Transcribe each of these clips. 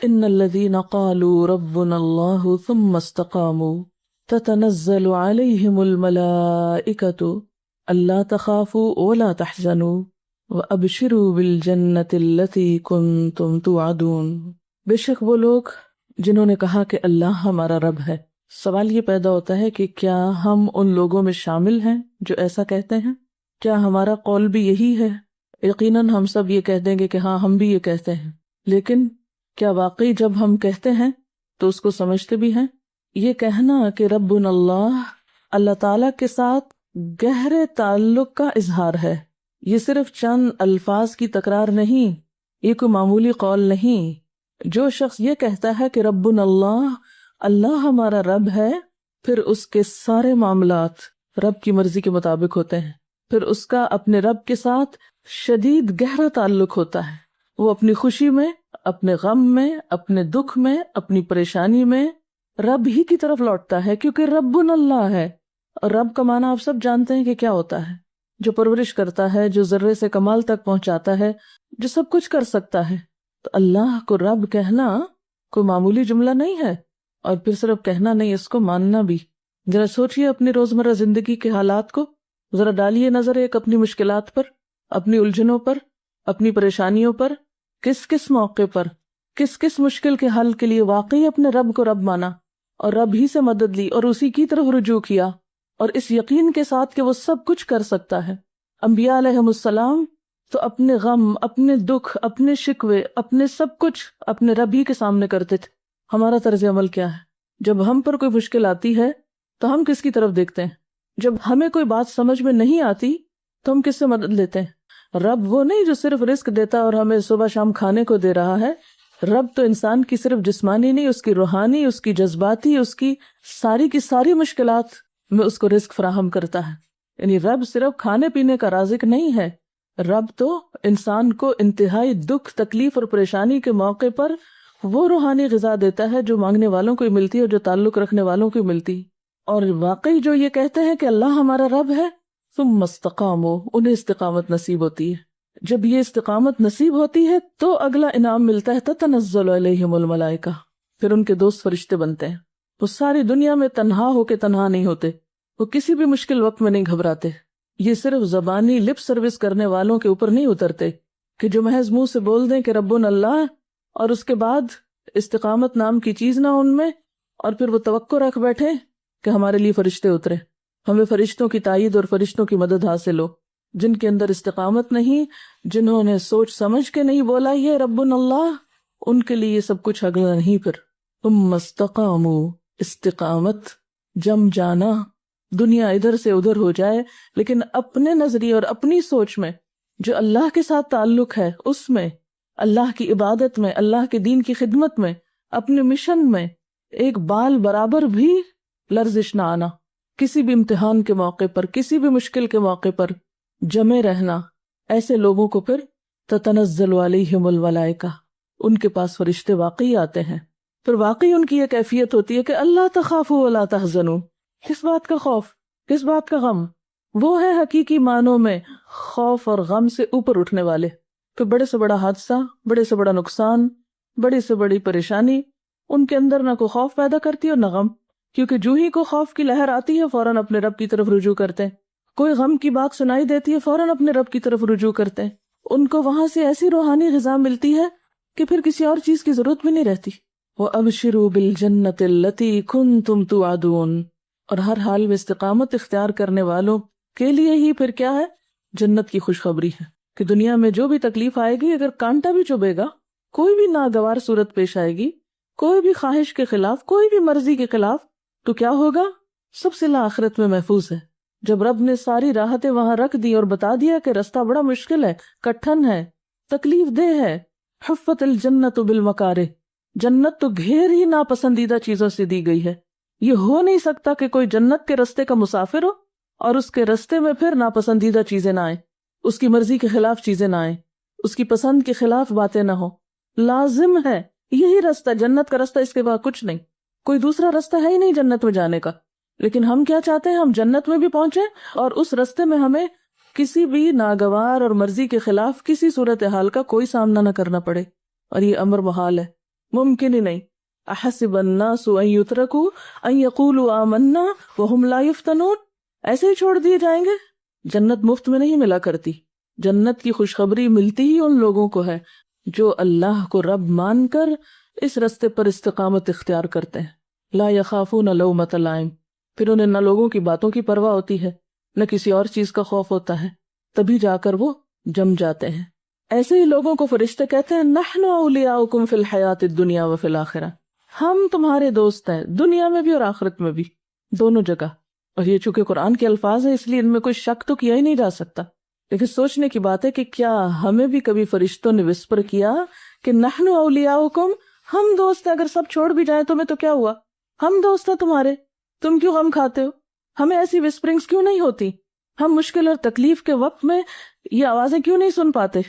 ان الذين قالوا ربنا الله ثم استقاموا تتنزل عليهم الملائكة ألا تخافوا ولا تحزنوا وأبشروا بالجنة التي كنتم توعدون۔ بے شک وہ لوگ جنہوں نے کہا کہ اللہ ہمارا رب ہے، سوال یہ پیدا ہوتا ہے کہ کیا ہم ان لوگوں میں شامل ہیں جو ایسا کہتے ہیں؟ کیا ہمارا قول بھی یہی ہے؟ یقیناً ہم سب یہ کہہ دیں گے کہ ہاں ہم بھی یہ کہتے ہیں، لیکن کیا واقعی جب ہم کہتے ہیں تو اس کو سمجھتے بھی ہیں؟ یہ کہنا کہ ربنا اللہ، اللہ تعالیٰ کے ساتھ گہرے تعلق کا اظہار ہے، یہ صرف چند الفاظ کی تکرار نہیں، یہ کوئی معمولی قول نہیں۔ جو شخص یہ کہتا ہے کہ ربنا اللہ، اللہ ہمارا رب ہے، پھر اس کے سارے معاملات رب کی مرضی کے مطابق ہوتے ہیں، پھر اس کا اپنے رب کے ساتھ شدید گہرا تعلق ہوتا ہے۔ وہ اپنی خوشی میں، اپنے غم میں، اپنے دکھ میں، اپنی پریشانی میں رب ہی کی طرف لوٹتا ہے، کیونکہ ربنا اللہ ہے۔ اور رب کا معنی آپ سب جانتے ہیں کہ کیا ہوتا ہے، جو پرورش کرتا ہے، جو ذرے سے کمال تک پہنچاتا ہے، جو سب کچھ کر سکتا ہے۔ تو اللہ کو رب کہنا کوئی معمولی جملہ نہیں ہے، اور پھر صرف کہنا نہیں، اس کو ماننا بھی۔ ذرا سوچئے اپنی روزمرہ زندگی کے حالات کو، ذرا ڈالیے نظر ایک اپنی مشکلات پر، اپنی الجھنوں پر، اپنی پریشانیوں پر، کس کس موقع پر، کس کس مشکل کے حل کے لیے واقعی اپنے رب کو رب مانا اور رب ہی سے مدد لی اور اسی کی طرف رجوع کیا، اور اس یقین کے ساتھ کہ وہ سب کچھ کر سکتا ہے۔ انبیاء علیہم السلام تو اپنے غم، اپنے دکھ، اپنے شکوے، اپنے سب کچھ اپنے رب ہی کے سامنے کرتے تھے۔ ہمارا طرز عمل کیا ہے؟ جب ہم پر کوئی مشکل آتی ہے تو ہم کس کی طرف دیکھتے ہیں؟ جب ہمیں کوئی بات سمجھ میں نہیں آتی تو ہم کس سے مدد لیتے ہیں؟ رب وہ نہیں جو صرف رزق دیتا اور ہمیں صبح شام کھانے کو دے رہا ہے، رب تو انسان کی صرف جسمانی نہیں، اس کی روحانی، اس کی جذباتی، اس کی ساری مشکلات میں اس کو رزق فراہم کرتا ہے۔ یعنی رب صرف کھانے پینے کا رازق نہیں ہے، رب تو انسان کو انتہائی دکھ، تکلیف اور پریشانی کے موقع پر وہ روحانی غذا دیتا ہے جو مانگنے والوں کو ہی ملتی ہے اور جو تعلق رکھنے والوں کو ہی ملتی۔ اور واقعی جو یہ کہتے ہیں کہ اللہ ہمارا رب ہے، ثم استقاموا، انہیں استقامت نصیب ہوتی ہے۔ جب یہ استقامت نصیب ہوتی ہے تو اگلا انعام ملتا ہے، تتنزل علیہم الملائکہ، پھر ان کے دوست فرشتے بنتے ہیں۔ وہ ساری دنیا میں تنہا ہو کے تنہا نہیں ہوتے، وہ کسی بھی مشکل وقت میں نہیں گھبراتے۔ یہ صرف زبانی لپ سروس کرنے والوں کے اوپر نہیں اترتے کہ جو محض منہ سے بول دیں کہ ربنا اللہ، اور اس کے بعد استقامت نام کی چیز نہ ان میں، اور پھر وہ توقع رکھ بیٹھے کہ ہمارے لیے فرشتے اترے، ہمیں فرشتوں کی تائید اور فرشتوں کی مدد حاصل ہو۔ جن کے اندر استقامت نہیں، جنہوں نے سوچ سمجھ کے نہیں بولا یہ ربنا اللہ، ان کے لیے یہ سب کچھ اگلا نہیں۔ پھر ثم استقاموا، استقامت جم جانا، دنیا ادھر سے ادھر ہو جائے لیکن اپنے نظریے اور اپنی سوچ میں جو اللہ کے ساتھ تعلق ہے، اس میں اللہ کی عبادت میں، اللہ کے دین کی خدمت میں، اپنے مشن میں ایک بال برابر بھی لرزش نہ آنا۔ کسی بھی امتحان کے موقع پر، کسی بھی مشکل کے موقع پر جمے رہنا۔ ایسے لوگوں کو پھر تتنزل علیہم الملائکہ، ان کے پاس فرشتے واقعی آتے ہیں۔ پھر واقعی ان کی یہ کیفیت ہوتی ہے کہ اللہ تخافوا ولا تحزنوا، کس بات کا خوف، کس بات کا غم؟ وہ ہے حقیقی معنوں میں خوف اور غم سے اوپر اٹھنے والے۔ پھر بڑے سے بڑا حادثہ، بڑے سے بڑا نقصان، بڑی سے بڑی پریشانی ان کے اندر نہ کوئی خوف پیدا کرتی اور نہ غم، کیونکہ جو ہی کو خوف کی لہر آتی ہے فوراً اپنے رب کی طرف رجوع کرتے ہیں، کوئی غم کی بات سنائی دیتی ہے فوراً اپنے رب کی طرف رجوع کرتے ہیں۔ ان کو وہاں سے ایسی روحانی غذا ملتی ہے کہ پھر کسی اور چیز کی ضرورت بھی نہیں رہتی۔ وَأَبْشِرُوا بِالْجَنَّةِ الَّتِي كُنْتُمْ تُوعَدُونَ، اور ہر حال میں استقامت اختیار کرنے والوں کے لیے ہی پھر کیا ہے؟ جنت کی خوشخبری ہے کہ دنیا میں جو بھی تکلیف آئے گی، اگر کانٹا بھی چبھے گا، کوئی بھی ناگوار صورت پیش آئے گی، کوئی بھی خواہش کے خلاف، کوئی بھی مرضی کے خلاف، تو کیا ہوگا؟ سب سے آخرت میں محفوظ ہے۔ جب رب نے ساری راحتیں وہاں رکھ دی اور بتا دیا کہ رستہ بڑا مشکل ہے، کٹھن ہے، تکلیف دہ ہے، حفت الجنت بالمکارہ، جنت تو گھیر ہی ناپسندیدہ چیزوں سے دی گئی ہے۔ یہ ہو نہیں سکتا کہ کوئی جنت کے رستے کا مسافر ہو اور اس کے رستے میں پھر ناپسندیدہ چیزیں نہ آئیں، اس کی مرضی کے خلاف چیزیں نہ آئیں، اس کی پسند کے خلاف باتیں نہ ہوں۔ لازم ہے یہی رستہ، جنت کا رستہ، اس کے بعد کچھ نہیں، کوئی دوسرا رستہ ہے ہی نہیں جنت میں جانے کا۔ لیکن ہم کیا چاہتے ہیں؟ ہم جنت میں بھی پہنچیں اور اس رستے میں ہمیں کسی بھی ناگوار اور مرضی کے خلاف کسی صورتحال کا کوئی سامنا نہ کرنا پڑے، اور یہ امر محال ہے۔ ممکن ہی نہیں. احسب الناس ان يتركوا ان يقولوا آمنا وهم لا يفتنون. ایسے ہی چھوڑ دیے جائیں گے؟ جنت مفت میں نہیں ملا کرتی. جنت کی خوشخبری ملتی ہی ان لوگوں کو ہے جو اللہ کو رب مان کر اس رستے پر استقامت اختیار کرتے ہیں. لا يخافون لومۃ لائم. پھر انہیں نہ لوگوں کی باتوں کی پرواہ ہوتی ہے نہ کسی اور چیز کا خوف ہوتا ہے، تبھی جا کر وہ جم جاتے ہیں. ایسے ہی لوگوں کو فرشتے کہتے ہیں نحن اولیاؤکم فی الحیات الدنیا وفی الآخرہ. ہم تمہارے دوست ہیں دنیا میں بھی اور آخرت میں بھی، دونوں جگہ. اور یہ چونکہ قرآن کے الفاظ ہیں اس لیے ان میں کوئی شک تو کیا ہی نہیں جا سکتا. لیکن سوچنے کی بات ہے کہ کیا ہمیں بھی کبھی فرشتوں نے وسپر کیا کہ نحن اولیاؤکم، ہم دوست ہیں، اگر سب چھوڑ بھی جائیں تمہیں تو کیا ہوا، ہم دوست ہیں تمہارے، تم کیوں غم کھاتے ہو؟ ہمیں ایسی وسپرنگز کیوں نہیں ہوتی؟ ہم مشکل اور تکلیف کے وقت میں یہ آوازیں کیوں نہیں سن پاتے؟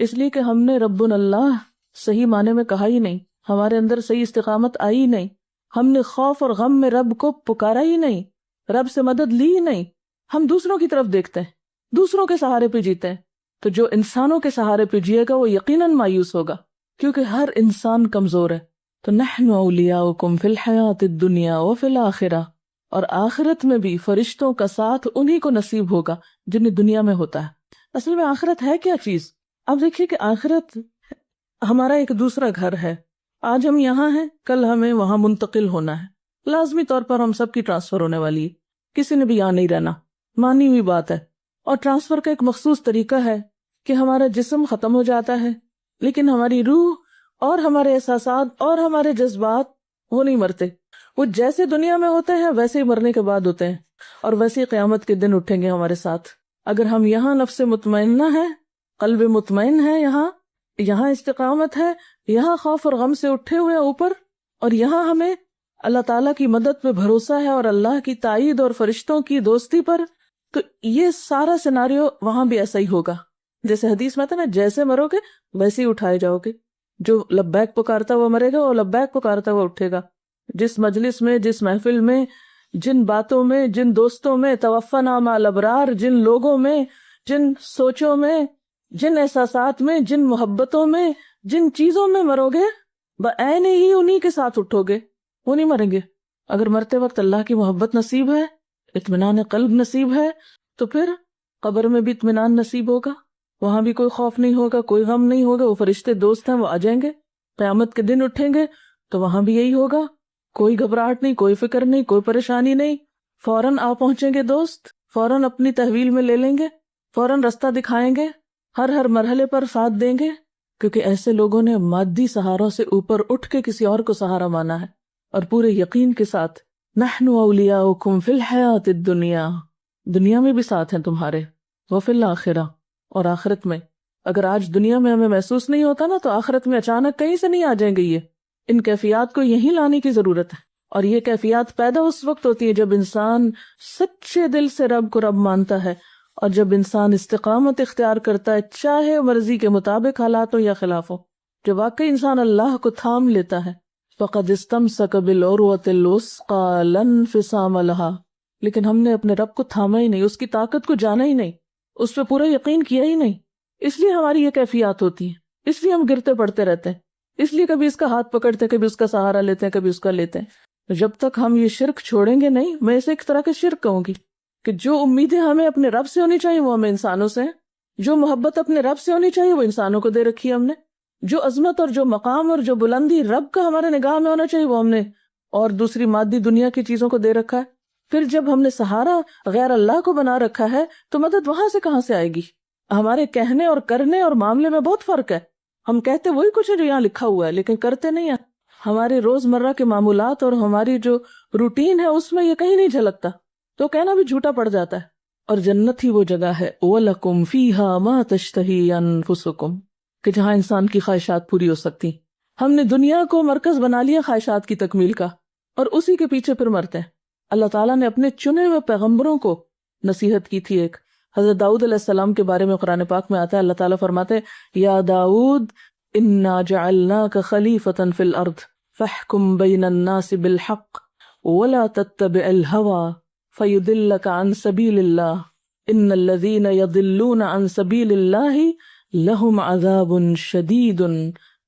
اس لیے کہ ہم نے رب اللہ صحیح معنی میں کہا ہی نہیں، ہمارے اندر صحیح استقامت آئی ہی نہیں، ہم نے خوف اور غم میں رب کو پکارا ہی نہیں، رب سے مدد لی ہی نہیں. ہم دوسروں کی طرف دیکھتے ہیں، دوسروں کے سہارے پہ جیتے ہیں. تو جو انسانوں کے سہارے پہ جیے گا وہ یقیناً مایوس ہوگا، کیونکہ ہر انسان کمزور ہے. تو نحن اولیاؤکم فی الحیات الدنیا وفی الآخرہ، اور آخرت میں بھی فرشتوں کا ساتھ انہی کو نصیب ہوگا جنہیں دنیا میں ہوتا ہے. اصل میں آخرت ہے کیا چیز؟ اب دیکھیے کہ آخرت ہمارا ایک دوسرا گھر ہے. آج ہم یہاں ہیں، کل ہمیں وہاں منتقل ہونا ہے. لازمی طور پر ہم سب کی ٹرانسفر ہونے والی ہے، کسی نے بھی یہاں نہیں رہنا، مانی ہوئی بات ہے. اور ٹرانسفر کا ایک مخصوص طریقہ ہے کہ ہمارا جسم ختم ہو جاتا ہے لیکن ہماری روح اور ہمارے احساسات اور ہمارے جذبات وہ نہیں مرتے. وہ جیسے دنیا میں ہوتے ہیں ویسے ہی مرنے کے بعد ہوتے ہیں، اور ویسے ہی قیامت کے دن اٹھیں گے ہمارے ساتھ. اگر ہم یہاں نفس مطمئنہ ہے، قلب مطمئن ہے، یہاں استقامت ہے، یہاں خوف اور غم سے اٹھے ہوئے اوپر، اور یہاں ہمیں اللہ تعالیٰ کی مدد پہ بھروسہ ہے اور اللہ کی تائید اور فرشتوں کی دوستی پر، تو یہ سارا سیناریو وہاں بھی ایسا ہی ہوگا. جیسے حدیث میں تھا نا، جیسے مرو گے ویسے ہی اٹھائے جاؤ گے. جو لبیک پکارتا وہ مرے گا، اور لبیک پکارتا وہ اٹھے گا. جس مجلس میں، جس محفل میں، جن باتوں میں، جن دوستوں میں، توفنا مع الابرار، جن لوگوں میں، جن سوچوں میں، جن احساسات میں، جن محبتوں میں، جن چیزوں میں مرو گے بعین ہی انہی کے ساتھ اٹھو گے، وہ نہیں مریں گے. اگر مرتے وقت اللہ کی محبت نصیب ہے، اطمینان قلب نصیب ہے، تو پھر قبر میں بھی اطمینان نصیب ہوگا، وہاں بھی کوئی خوف نہیں ہوگا، کوئی غم نہیں ہوگا. وہ فرشتے دوست ہیں، وہ آ جائیں گے. قیامت کے دن اٹھیں گے تو وہاں بھی یہی ہوگا، کوئی گھبراہٹ نہیں، کوئی فکر نہیں، کوئی پریشانی نہیں. فوراً آ پہنچیں گے دوست، فوراً اپنی تحویل میں لے لیں گے، فوراً رستہ دکھائیں گے، ہر مرحلے پر ساتھ دیں گے. کیونکہ ایسے لوگوں نے مادی سہاروں سے اوپر اٹھ کے کسی اور کو سہارا مانا ہے، اور پورے یقین کے ساتھ نحن اولیاؤکم فی الحیات الدنیا، دنیا میں بھی ساتھ ہیں تمہارے، وفی الآخرہ، اور آخرت میں. اگر آج دنیا میں ہمیں محسوس نہیں ہوتا نا، تو آخرت میں اچانک کہیں سے نہیں آ جائیں گے. ان کیفیات کو یہیں لانے کی ضرورت ہے. اور یہ کیفیات پیدا اس وقت ہوتی ہے جب انسان سچے دل سے رب کو رب مانتا ہے، اور جب انسان استقامت اختیار کرتا ہے، چاہے مرضی کے مطابق حالات ہو یا خلاف ہو. جب واقعی انسان اللہ کو تھام لیتا ہے، فقد استمسک بالعروۃ الوثقی لا انفصام لها. لیکن ہم نے اپنے رب کو تھاما ہی نہیں، اس کی طاقت کو جانا ہی نہیں، اس پہ پورا یقین کیا ہی نہیں. اس لیے ہماری یہ کیفیات ہوتی ہیں، اس لیے ہم گرتے پڑتے رہتے ہیں، اس لیے کبھی اس کا ہاتھ پکڑتے ہیں، کبھی اس کا سہارا لیتے ہیں، کبھی اس کا لیتے ہیں. جب تک ہم یہ شرک چھوڑیں گے نہیں، میں اسے ایک طرح کا شرک کہوں گی، کہ جو امیدیں ہمیں اپنے رب سے ہونی چاہیے وہ ہمیں انسانوں سے ہیں، جو محبت اپنے رب سے ہونی چاہیے وہ انسانوں کو دے رکھی ہے ہم نے، جو عظمت اور جو مقام اور جو بلندی رب کا ہمارے نگاہ میں ہونا چاہیے وہ ہم نے اور دوسری مادی دنیا کی چیزوں کو دے رکھا ہے. پھر جب ہم نے سہارا غیر اللہ کو بنا رکھا ہے تو مدد وہاں سے کہاں سے آئے گی؟ ہمارے کہنے اور کرنے اور معاملے میں بہت فرق ہے. ہم کہتے وہی کچھ ہے جو یہاں لکھا ہوا ہے لیکن کرتے نہیں ہیں. ہمارے روزمرہ کے معمولات اور ہماری جو روٹین ہے اس میں یہ کہیں نہیں جھلکتا، تو کہنا بھی جھوٹا پڑ جاتا ہے. اور جنت ہی وہ جگہ ہے وَلَكُمْ فِيهَا مَا تَشْتَهِي أَنفُسُكُمْ، کہ جہاں انسان کی خواہشات پوری ہو سکتی. ہم نے دنیا کو مرکز بنا لیا خواہشات کی تکمیل کا، اور اسی کے پیچھے پھر مرتے ہیں. اللہ تعالیٰ نے اپنے چنے ہوئے پیغمبروں کو نصیحت کی تھی. ایک حضرت داؤد علیہ السلام کے بارے میں قرآن پاک میں آتا ہے، اللہ تعالیٰ فرماتے یا داؤد انا جعلناک خلیفۃ فی الارض فاحکم بین الناس بالحق ولا تتبع الہوى فیضلک عن سبیل اللہ ان الذین یضلون عن سبیل اللہ لہم عذاب شدید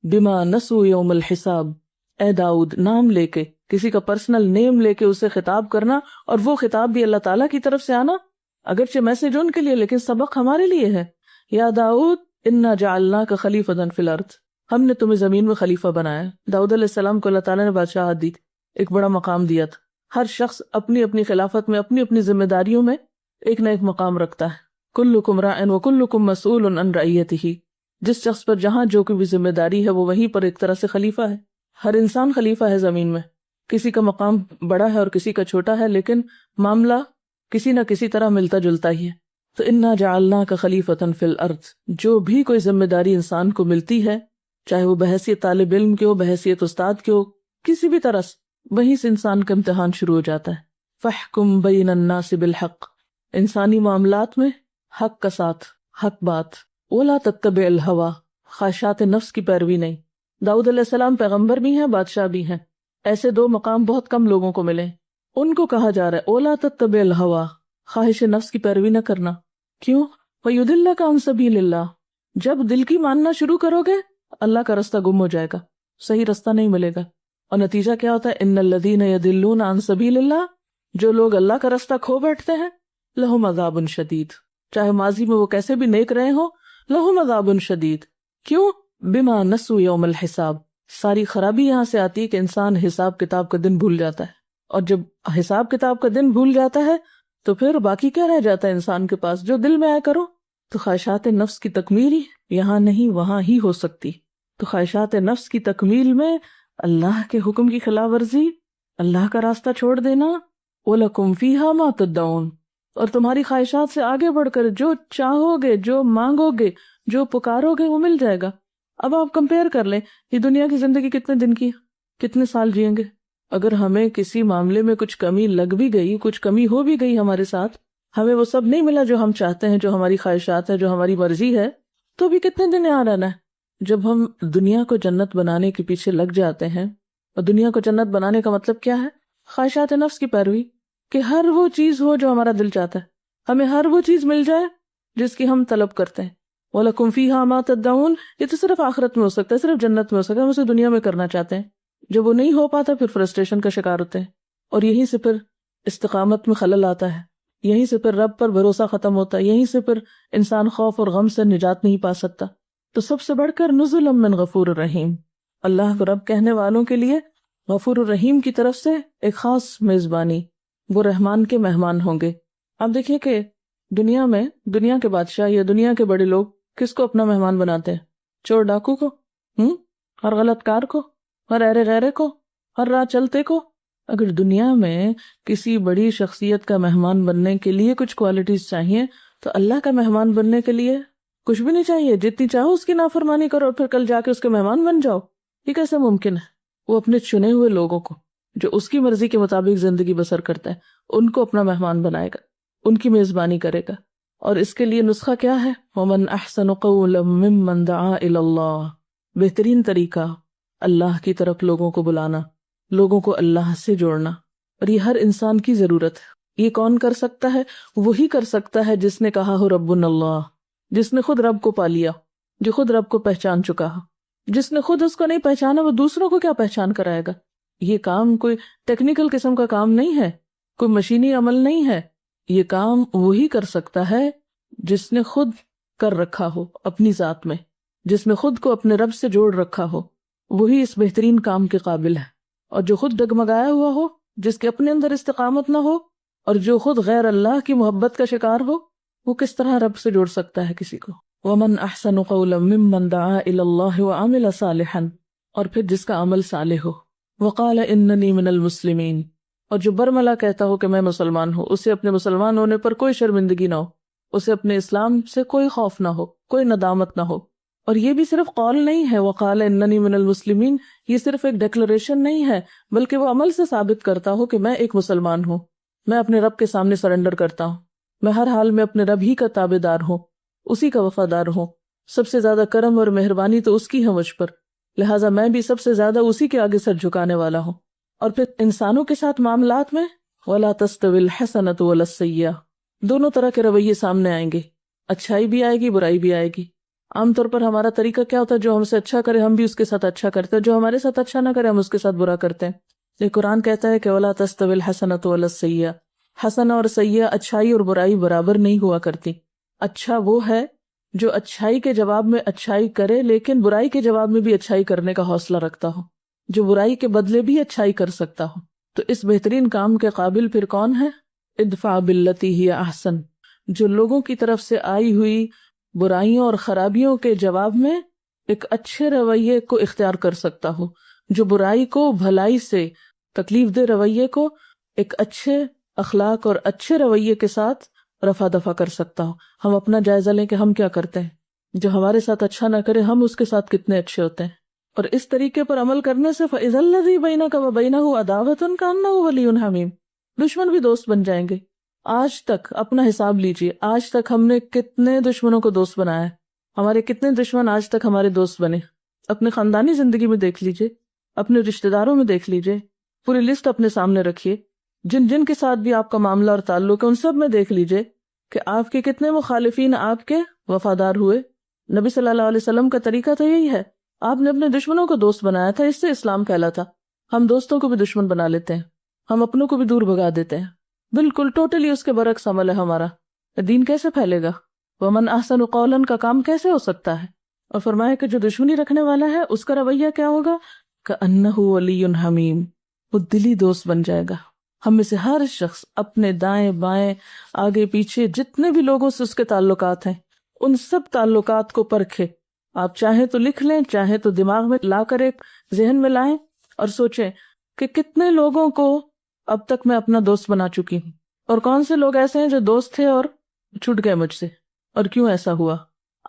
بما نسوا یوم الحساب اے داؤد، نام لے کے، کسی کا پرسنل نیم لے کے اسے خطاب کرنا، اور وہ خطاب بھی اللہ تعالیٰ کی طرف سے آنا، اگرچہ میسج ان کے لیے لیکن سبق ہمارے لیے ہے۔ یا داؤد انا جعلناک خلیفۃ فی الارض، ہم نے تمہیں زمین میں خلیفہ بنایا۔ داؤد علیہ السلام کو اللہ تعالیٰ نے بادشاہت دی، ایک بڑا مقام دیا تھا۔ ہر شخص اپنی اپنی خلافت میں اپنی اپنی ذمہ داریوں میں ایک نہ ایک مقام رکھتا ہے۔ کلکم راع وکلکم مسئول عن رعیتہ، جس شخص پر جہاں جو کوئی بھی ذمہ داری ہے وہ وہیں پر ایک طرح سے خلیفہ ہے۔ ہر انسان خلیفہ ہے زمین میں، کسی کا مقام بڑا ہے اور کسی کا چھوٹا ہے، لیکن معاملہ کسی نہ کسی طرح ملتا جلتا ہی ہے۔ تو انا جعلناک خلیفۃ فی الارض، جو بھی کوئی ذمہ داری انسان کو ملتی ہے، چاہے وہ بحیثیت طالب علم کے ہو، بحیثیت استاد کے ہو، کسی بھی طرح سے، وہیں سے انسان کا امتحان شروع ہو جاتا ہے۔ فاحکم بین الناس بالحق، انسانی معاملات میں حق کا ساتھ، حق بات۔ ولا تتبع الہوی، خواہشات نفس کی پیروی نہیں۔ داؤد علیہ السلام پیغمبر بھی ہیں، بادشاہ بھی ہیں، ایسے دو مقام بہت کم لوگوں کو ملے۔ ان کو کہا جا رہا ہے اولا تتبع الہوی، خواہش نفس کی پیروی نہ کرنا۔ کیوں؟ وَيُضِلَّكَ عَن سَبِيلِ اللَّهِ، جب دل کی ماننا شروع کرو گے اللہ کا رستہ گم ہو جائے گا، صحیح رستہ نہیں ملے گا، اور نتیجہ کیا ہوتا ہے؟ ان الذین یضلون عن سبیل اللہ، جو لوگ اللہ کا رستہ کھو بیٹھتے ہیں، لہم عذاب شدید، چاہے ماضی میں وہ کیسے بھی نیک رہے ہوں، لہم عذاب شدید۔ کیوں؟ بما نسوا یوم الحساب، ساری خرابی یہاں سے آتی ہے کہ انسان حساب کتاب کا دن بھول جاتا ہے، اور جب حساب کتاب کا دن بھول جاتا ہے تو پھر باقی کیا رہ جاتا ہے انسان کے پاس؟ جو دل میں آئے کرو۔ تو خواہشات نفس کی تکمیل یہاں نہیں وہاں ہی ہو سکتی۔ تو خواہشات نفس کی تکمیل میں اللہ کے حکم کی خلاف ورزی، اللہ کا راستہ چھوڑ دینا، وَلَكُمْ فِيهَا مَا تَدَّعُونَ، اور تمہاری خواہشات سے آگے بڑھ کر جو چاہو گے، جو مانگو گے، جو پکارو گے وہ مل جائے گا۔ اب آپ کمپیئر کر لیں، یہ دنیا کی زندگی کتنے دن کی ہے، کتنے سال جئیں گے؟ اگر ہمیں کسی معاملے میں کچھ کمی لگ بھی گئی، کچھ کمی ہو بھی گئی ہمارے ساتھ، ہمیں وہ سب نہیں ملا جو ہم چاہتے ہیں، جو ہماری خواہشات ہے، جو ہماری مرضی ہے، تو بھی کتنے دن یہاں رہنا ہے؟ جب ہم دنیا کو جنت بنانے کے پیچھے لگ جاتے ہیں، اور دنیا کو جنت بنانے کا مطلب کیا ہے؟ خواہشات نفس کی پیروی، کہ ہر وہ چیز ہو جو ہمارا دل چاہتا ہے، ہمیں ہر وہ چیز مل جائے جس کی ہم طلب کرتے ہیں۔ وَلَكُمْ فِيهَا مَا تَدَّعُونَ، یہ تو صرف آخرت میں ہو سکتا ہے، صرف جنت میں ہو سکتا ہے، ہم اسے دنیا میں کرنا چاہتے ہیں۔ جب وہ نہیں ہو پاتا پھر فرسٹریشن کا شکار ہوتے ہیں، اور یہیں سے پھر استقامت میں خلل آتا ہے، یہیں سے پھر رب پر بھروسہ ختم ہوتا ہے، یہیں سے پھر انسان خوف اور غم سے نجات نہیں پا سکتا۔ تو سب سے بڑھ کر نزلا من غفور الرحیم، اللہ کو رب کہنے والوں کے لیے غفور الرحیم کی طرف سے ایک خاص میزبانی، وہ رحمان کے مہمان ہوں گے۔ آپ دیکھیے کہ دنیا میں دنیا کے بادشاہ یا دنیا کے بڑے لوگ کس کو اپنا مہمان بناتے ہیں؟ چور ڈاکو کو، ہر غلط کار کو، ہر ایرے غیرے کو، ہر راہ چلتے کو۔ اگر دنیا میں کسی بڑی شخصیت کا مہمان بننے کے لیے کچھ کوالٹیز چاہیے، تو اللہ کا مہمان بننے کے لیے کچھ بھی نہیں چاہیے، جتنی چاہو اس کی نافرمانی کرو اور پھر کل جا کے اس کے مہمان بن جاؤ۔ یہ کیسے ممکن ہے؟ وہ اپنے چنے ہوئے لوگوں کو جو اس کی مرضی کے مطابق زندگی بسر کرتے ہیں، ان کو اپنا مہمان بنائے گا، ان کی میزبانی کرے گا۔ اور اس کے لیے نسخہ کیا ہے؟ وَمَنْ أَحْسَنُ قَوْلًا مِّمَّنْ دَعَا إِلَى اللَّهِ، بہترین طریقہ اللہ کی طرف لوگوں کو بلانا، لوگوں کو اللہ سے جوڑنا، اور یہ ہر انسان کی ضرورت ہے۔ یہ کون کر سکتا ہے؟ وہی کر سکتا ہے جس نے کہا ہو ربنا اللہ، جس نے خود رب کو پا لیا، جو خود رب کو پہچان چکا ہو۔ جس نے خود اس کو نہیں پہچانا وہ دوسروں کو کیا پہچان کرائے گا؟ یہ کام کوئی ٹیکنیکل قسم کا کام نہیں ہے، کوئی مشینی عمل نہیں ہے، یہ کام وہی کر سکتا ہے جس نے خود کر رکھا ہو اپنی ذات میں، جس نے خود کو اپنے رب سے جوڑ رکھا ہو، وہی اس بہترین کام کے قابل ہے۔ اور جو خود ڈگمگایا ہوا ہو، جس کے اپنے اندر استقامت نہ ہو، اور جو خود غیر اللہ کی محبت کا شکار ہو، وہ کس طرح رب سے جوڑ سکتا ہے کسی کو؟ وَمَنْ أَحْسَنُ قَوْلًا مِّمَّنْ دَعَا إِلَى اللَّهِ وَعَمِلَ صَالِحًا، اور پھر جس کا عمل صالح ہو، وَقَالَ إِنَّنِي مِنَ الْمُسْلِمِينَ، اور جو برملا کہتا ہو کہ میں مسلمان ہوں، اسے اپنے مسلمان ہونے پر کوئی شرمندگی نہ ہو، اسے اپنے اسلام سے کوئی خوف نہ ہو، کوئی ندامت نہ ہو۔ اور یہ بھی صرف قول نہیں ہے، وَقَالَ إِنَّنِي مِنَ الْمُسْلِمِينَ، یہ صرف ایک ڈیکلریشن نہیں ہے، بلکہ وہ عمل سے ثابت کرتا ہو کہ میں ایک مسلمان ہوں، میں اپنے رب کے سامنے سرنڈر کرتا ہوں، میں ہر حال میں اپنے رب ہی کا تابع دار ہوں، اسی کا وفادار ہوں، سب سے زیادہ کرم اور مہربانی تو اس کی ہے مجھ پر، لہٰذا میں بھی سب سے زیادہ اسی کے آگے سر جھکانے والا ہوں۔ اور پھر انسانوں کے ساتھ معاملات میں وَلَا تَسْتَوِي الْحَسَنَةُ وَلَا السَّيِّئَةُ، دونوں طرح کے رویے سامنے آئیں گے، اچھائی بھی آئے گی، برائی بھی آئے گی۔ عام طور پر ہمارا طریقہ کیا ہوتا ہے، جو ہم سے اچھا کرے ہم بھی اس کے ساتھ اچھا کرتے ہیں، جو ہمارے ساتھ اچھا نہ کرے ہم اس کے ساتھ برا کرتے ہیں۔ یہ قرآن کہتا ہے کہ وَلَا تَسْتَوِي الْحَسَنَةُ وَلَا السَّيِّئَةُ، حسنہ اور سیئہ، اچھائی اور برائی برابر نہیں ہوا کرتی۔ اچھا وہ ہے جو اچھائی کے جواب میں اچھائی کرے لیکن برائی کے جواب میں بھی اچھائی کرنے کا حوصلہ رکھتا ہو، جو برائی کے بدلے بھی اچھائی کر سکتا ہو۔ تو اس بہترین کام کے قابل پھر کون ہے؟ ادفع باللتی ہی احسن، جو لوگوں کی طرف سے آئی ہوئی برائیوں اور خرابیوں کے جواب میں ایک اچھے رویے کو اختیار کر سکتا ہو، جو برائی کو بھلائی سے، تکلیف دہ رویے کو ایک اچھے اخلاق اور اچھے رویے کے ساتھ رفع دفع کر سکتا ہو۔ ہم اپنا جائزہ لیں کہ ہم کیا کرتے ہیں، جو ہمارے ساتھ اچھا نہ کرے ہم اس کے ساتھ کتنے اچھے ہوتے ہیں۔ اور اس طریقے پر عمل کرنے سے فَإِذَا الَّذِي بَيْنَكَ وَبَيْنَهُ عَدَاوَةٌ كَأَنَّهُ وَلِيٌّ حَمِيمٌ، دشمن بھی دوست بن جائیں گے۔ آج تک اپنا حساب لیجئے، آج تک ہم نے کتنے دشمنوں کو دوست بنایا ہے، ہمارے کتنے دشمن آج تک ہمارے دوست بنے۔ اپنے خاندانی زندگی میں دیکھ لیجئے، اپنے رشتہ داروں میں دیکھ لیجئے، پوری لسٹ اپنے سامنے رکھیے، جن جن کے ساتھ بھی آپ کا معاملہ اور تعلق ہے ان سب میں دیکھ لیجئے کہ آپ کے کتنے مخالفین آپ کے وفادار ہوئے۔ نبی صلی اللہ علیہ وسلم کا طریقہ تو یہی ہے، آپ نے اپنے دشمنوں کو دوست بنایا تھا، اس سے اسلام پھیلا تھا۔ ہم دوستوں کو بھی دشمن بنا لیتے ہیں، ہم اپنوں کو بھی دور بھگا دیتے ہیں، بالکل ٹوٹلی اس کے برعکس عمل ہے ہمارا۔ دین کیسے پھیلے گا؟ وَمَنْ أَحْسَنُ قَوْلًا کا کام کیسے ہو سکتا ہے؟ اور فرمایا کہ جو دشمنی رکھنے والا ہے اس کا رویہ کیا ہوگا؟ كَأَنَّهُ وَلِيٌّ حَمِيمٌ، وہ دلی دوست بن جائے گا۔ ہم میں سے ہر شخص اپنے دائیں بائیں آگے پیچھے جتنے بھی لوگوں سے اس کے تعلقات ہیں ان سب تعلقات کو پرکھے۔ آپ چاہیں تو لکھ لیں، چاہیں تو دماغ میں لا کر ایک ذہن میں لائیں اور سوچیں کہ کتنے لوگوں کو اب تک میں اپنا دوست بنا چکی ہوں، اور کون سے لوگ ایسے ہیں جو دوست تھے اور چھوٹ گئے مجھ سے، اور کیوں ایسا ہوا۔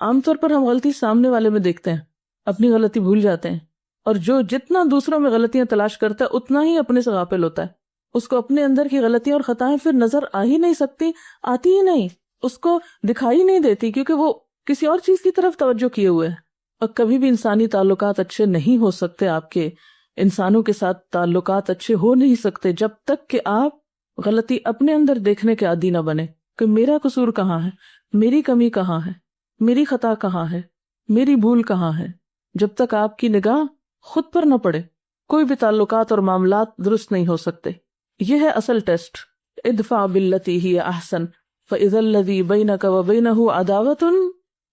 عام طور پر ہم غلطی سامنے والے میں دیکھتے ہیں، اپنی غلطی بھول جاتے ہیں، اور جو جتنا دوسروں میں غلطیاں تلاش کرتا ہے اتنا ہی اپنے سے غافل ہوتا ہے۔ اس کو اپنے اندر کی غلطیاں اور خطائیں پھر نظر آ ہی نہیں سکتی، آتی ہی نہیں، اس کو دکھائی نہیں دیتی، کیونکہ وہ کسی اور چیز کی طرف توجہ کیے ہوئے ہے۔ اور کبھی بھی انسانی تعلقات اچھے نہیں ہو سکتے، آپ کے انسانوں کے ساتھ تعلقات اچھے ہو نہیں سکتے جب تک کہ آپ غلطی اپنے اندر دیکھنے کے عادی نہ بنے کہ میرا قصور کہاں ہے، میری کمی کہاں ہے، میری خطا کہاں ہے، میری بھول کہاں ہے۔ جب تک آپ کی نگاہ خود پر نہ پڑے کوئی بھی تعلقات اور معاملات درست نہیں ہو سکتے۔ یہ ہے اصل ٹیسٹ، ادفع باللتی ہی احسن فاذا الذی بینک وبینہ عداوۃ،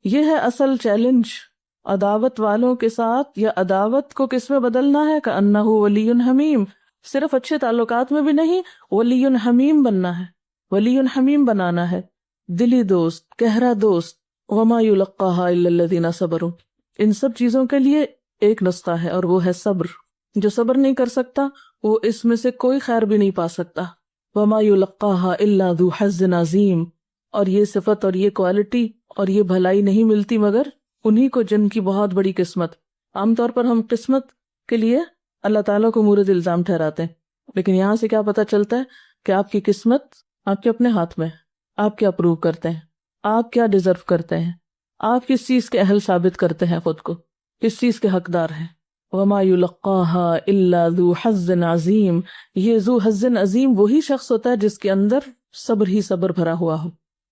یہ ہے اصل چیلنج۔ عداوت والوں کے ساتھ یا عداوت کو کس میں بدلنا ہے؟ کأنہ ولی حمیم، صرف اچھے تعلقات میں بھی نہیں، ولی حمیم بننا ہے، ولی حمیم بنانا ہے، دلی دوست، گہرا دوست۔ وما یلقاها الا الذین صبروا، ان سب چیزوں کے لیے ایک نسخہ ہے اور وہ ہے صبر۔ جو صبر نہیں کر سکتا وہ اس میں سے کوئی خیر بھی نہیں پا سکتا۔ وما یلقاها الا ذو حظ عظیم، اور یہ صفت اور یہ کوالٹی اور یہ بھلائی نہیں ملتی مگر انہی کو جن کی بہت بڑی قسمت۔ عام طور پر ہم قسمت کے لیے اللہ تعالیٰ کو مورد الزام ٹھہراتے ہیں، لیکن یہاں سے کیا پتہ چلتا ہے کہ آپ کی قسمت آپ کے اپنے ہاتھ میں ہے۔ آپ کیا اپروو کرتے ہیں، آپ کیا ڈیزرو کرتے ہیں، آپ کس چیز کے اہل ثابت کرتے ہیں خود کو، کس چیز کے حقدار ہیں۔ وما یلقاها الا ذو حظ عظیم، یہ ذو حظ عظیم وہی شخص ہوتا ہے جس کے اندر صبر ہی صبر بھرا ہوا ہو،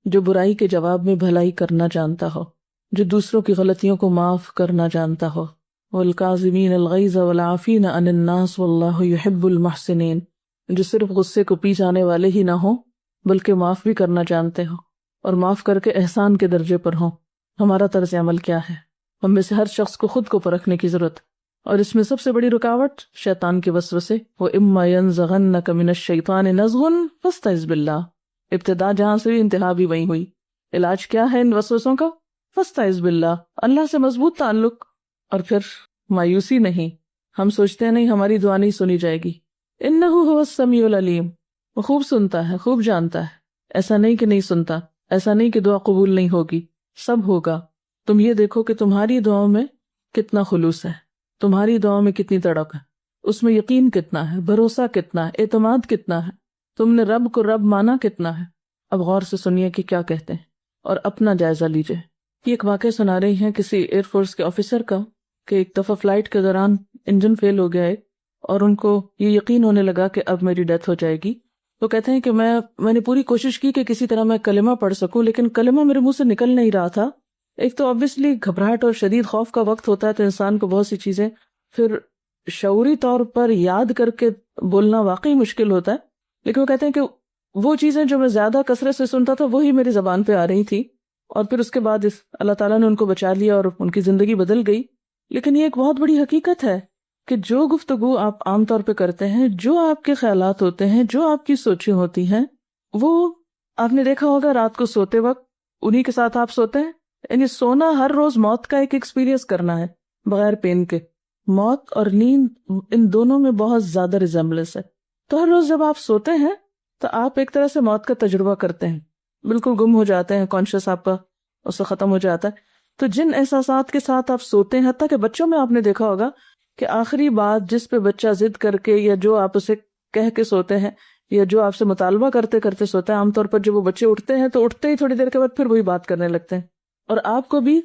جو برائی کے جواب میں بھلائی کرنا جانتا ہو، جو دوسروں کی غلطیوں کو معاف کرنا جانتا ہو۔ والکاظمین الغیظ والعافین عن الناس واللہ یحب المحسنین، جو صرف غصے کو پی جانے والے ہی نہ ہوں بلکہ معاف بھی کرنا جانتے ہو اور معاف کر کے احسان کے درجے پر ہوں۔ ہمارا طرز عمل کیا ہے؟ ہم میں سے ہر شخص کو خود کو پرکھنے کی ضرورت، اور اس میں سب سے بڑی رکاوٹ شیطان کے وسوسے۔ وَإِمَّا يَنزَغَنَّكَ مِنَ الشَّيْطَانِ نَزْغٌ فَاسْتَعِذْ بِاللَّهِ، ابتدا جہاں سے بھی انتہا بھی وہیں ہوئی۔ علاج کیا ہے ان وسوسوں کا؟ فاستعذ باللہ، اللہ سے مضبوط تعلق۔ اور پھر مایوسی نہیں، ہم سوچتے ہیں نہیں ہماری دعا نہیں سنی جائے گی۔ انہ هو السمیع العلیم، وہ خوب سنتا ہے، خوب جانتا ہے، ایسا نہیں کہ نہیں سنتا، ایسا نہیں کہ دعا قبول نہیں ہوگی، سب ہوگا۔ تم یہ دیکھو کہ تمہاری دعاؤں میں کتنا خلوص ہے، تمہاری دعاؤں میں کتنی تڑپ ہے، اس میں یقین کتنا ہے، بھروسہ کتنا ہے، اعتماد کتنا ہے، تم نے رب کو رب مانا کتنا ہے۔ اب غور سے سنیے کہ کیا کہتے ہیں اور اپنا جائزہ لیجئے۔ یہ ایک واقعہ سنا رہی ہیں کسی ایئر فورس کے آفیسر کا کہ ایک دفعہ فلائٹ کے دوران انجن فیل ہو گیا ہے اور ان کو یہ یقین ہونے لگا کہ اب میری ڈیتھ ہو جائے گی۔ تو کہتے ہیں کہ میں نے پوری کوشش کی کہ کسی طرح میں کلمہ پڑھ سکوں، لیکن کلمہ میرے منہ سے نکل نہیں رہا تھا ایک تو obviously گھبراہٹ اور شدید خوف کا وقت ہوتا ہے تو انسان کو بہت سی چیزیں پھر شعوری طور پر یاد کر کے بولنا واقعی مشکل ہوتا ہے، لیکن وہ کہتے ہیں کہ وہ چیزیں جو میں زیادہ کثرت سے سنتا تھا وہی میری زبان پہ آ رہی تھی، اور پھر اس کے بعد اللہ تعالیٰ نے ان کو بچا لیا اور ان کی زندگی بدل گئی۔ لیکن یہ ایک بہت بڑی حقیقت ہے کہ جو گفتگو آپ عام طور پہ کرتے ہیں، جو آپ کے خیالات ہوتے ہیں، جو آپ کی سوچیں ہوتی ہیں، وہ آپ نے دیکھا ہوگا رات کو سوتے وقت انہی کے ساتھ آپ سوتے ہیں۔ یعنی سونا ہر روز موت کا ایک ایکسپیرینس کرنا ہے بغیر پین کے۔ موت اور نیند ان دونوں میں بہت زیادہ ریزمبلنس ہے۔ تو ہر روز جب آپ سوتے ہیں تو آپ ایک طرح سے موت کا تجربہ کرتے ہیں، بالکل گم ہو جاتے ہیں، کانشیس آپ کا اس سے ختم ہو جاتا ہے۔ تو جن احساسات کے ساتھ آپ سوتے ہیں، حتیٰ کہ بچوں میں آپ نے دیکھا ہوگا کہ آخری بات جس پہ بچہ ضد کر کے یا جو آپ اسے کہہ کے سوتے ہیں یا جو آپ سے مطالبہ کرتے کرتے سوتا ہے، عام طور پر جب وہ بچے اٹھتے ہیں تو اٹھتے ہی تھوڑی دیر کے بعد پھر وہی بات کرنے لگتے ہیں۔ اور آپ کو بھی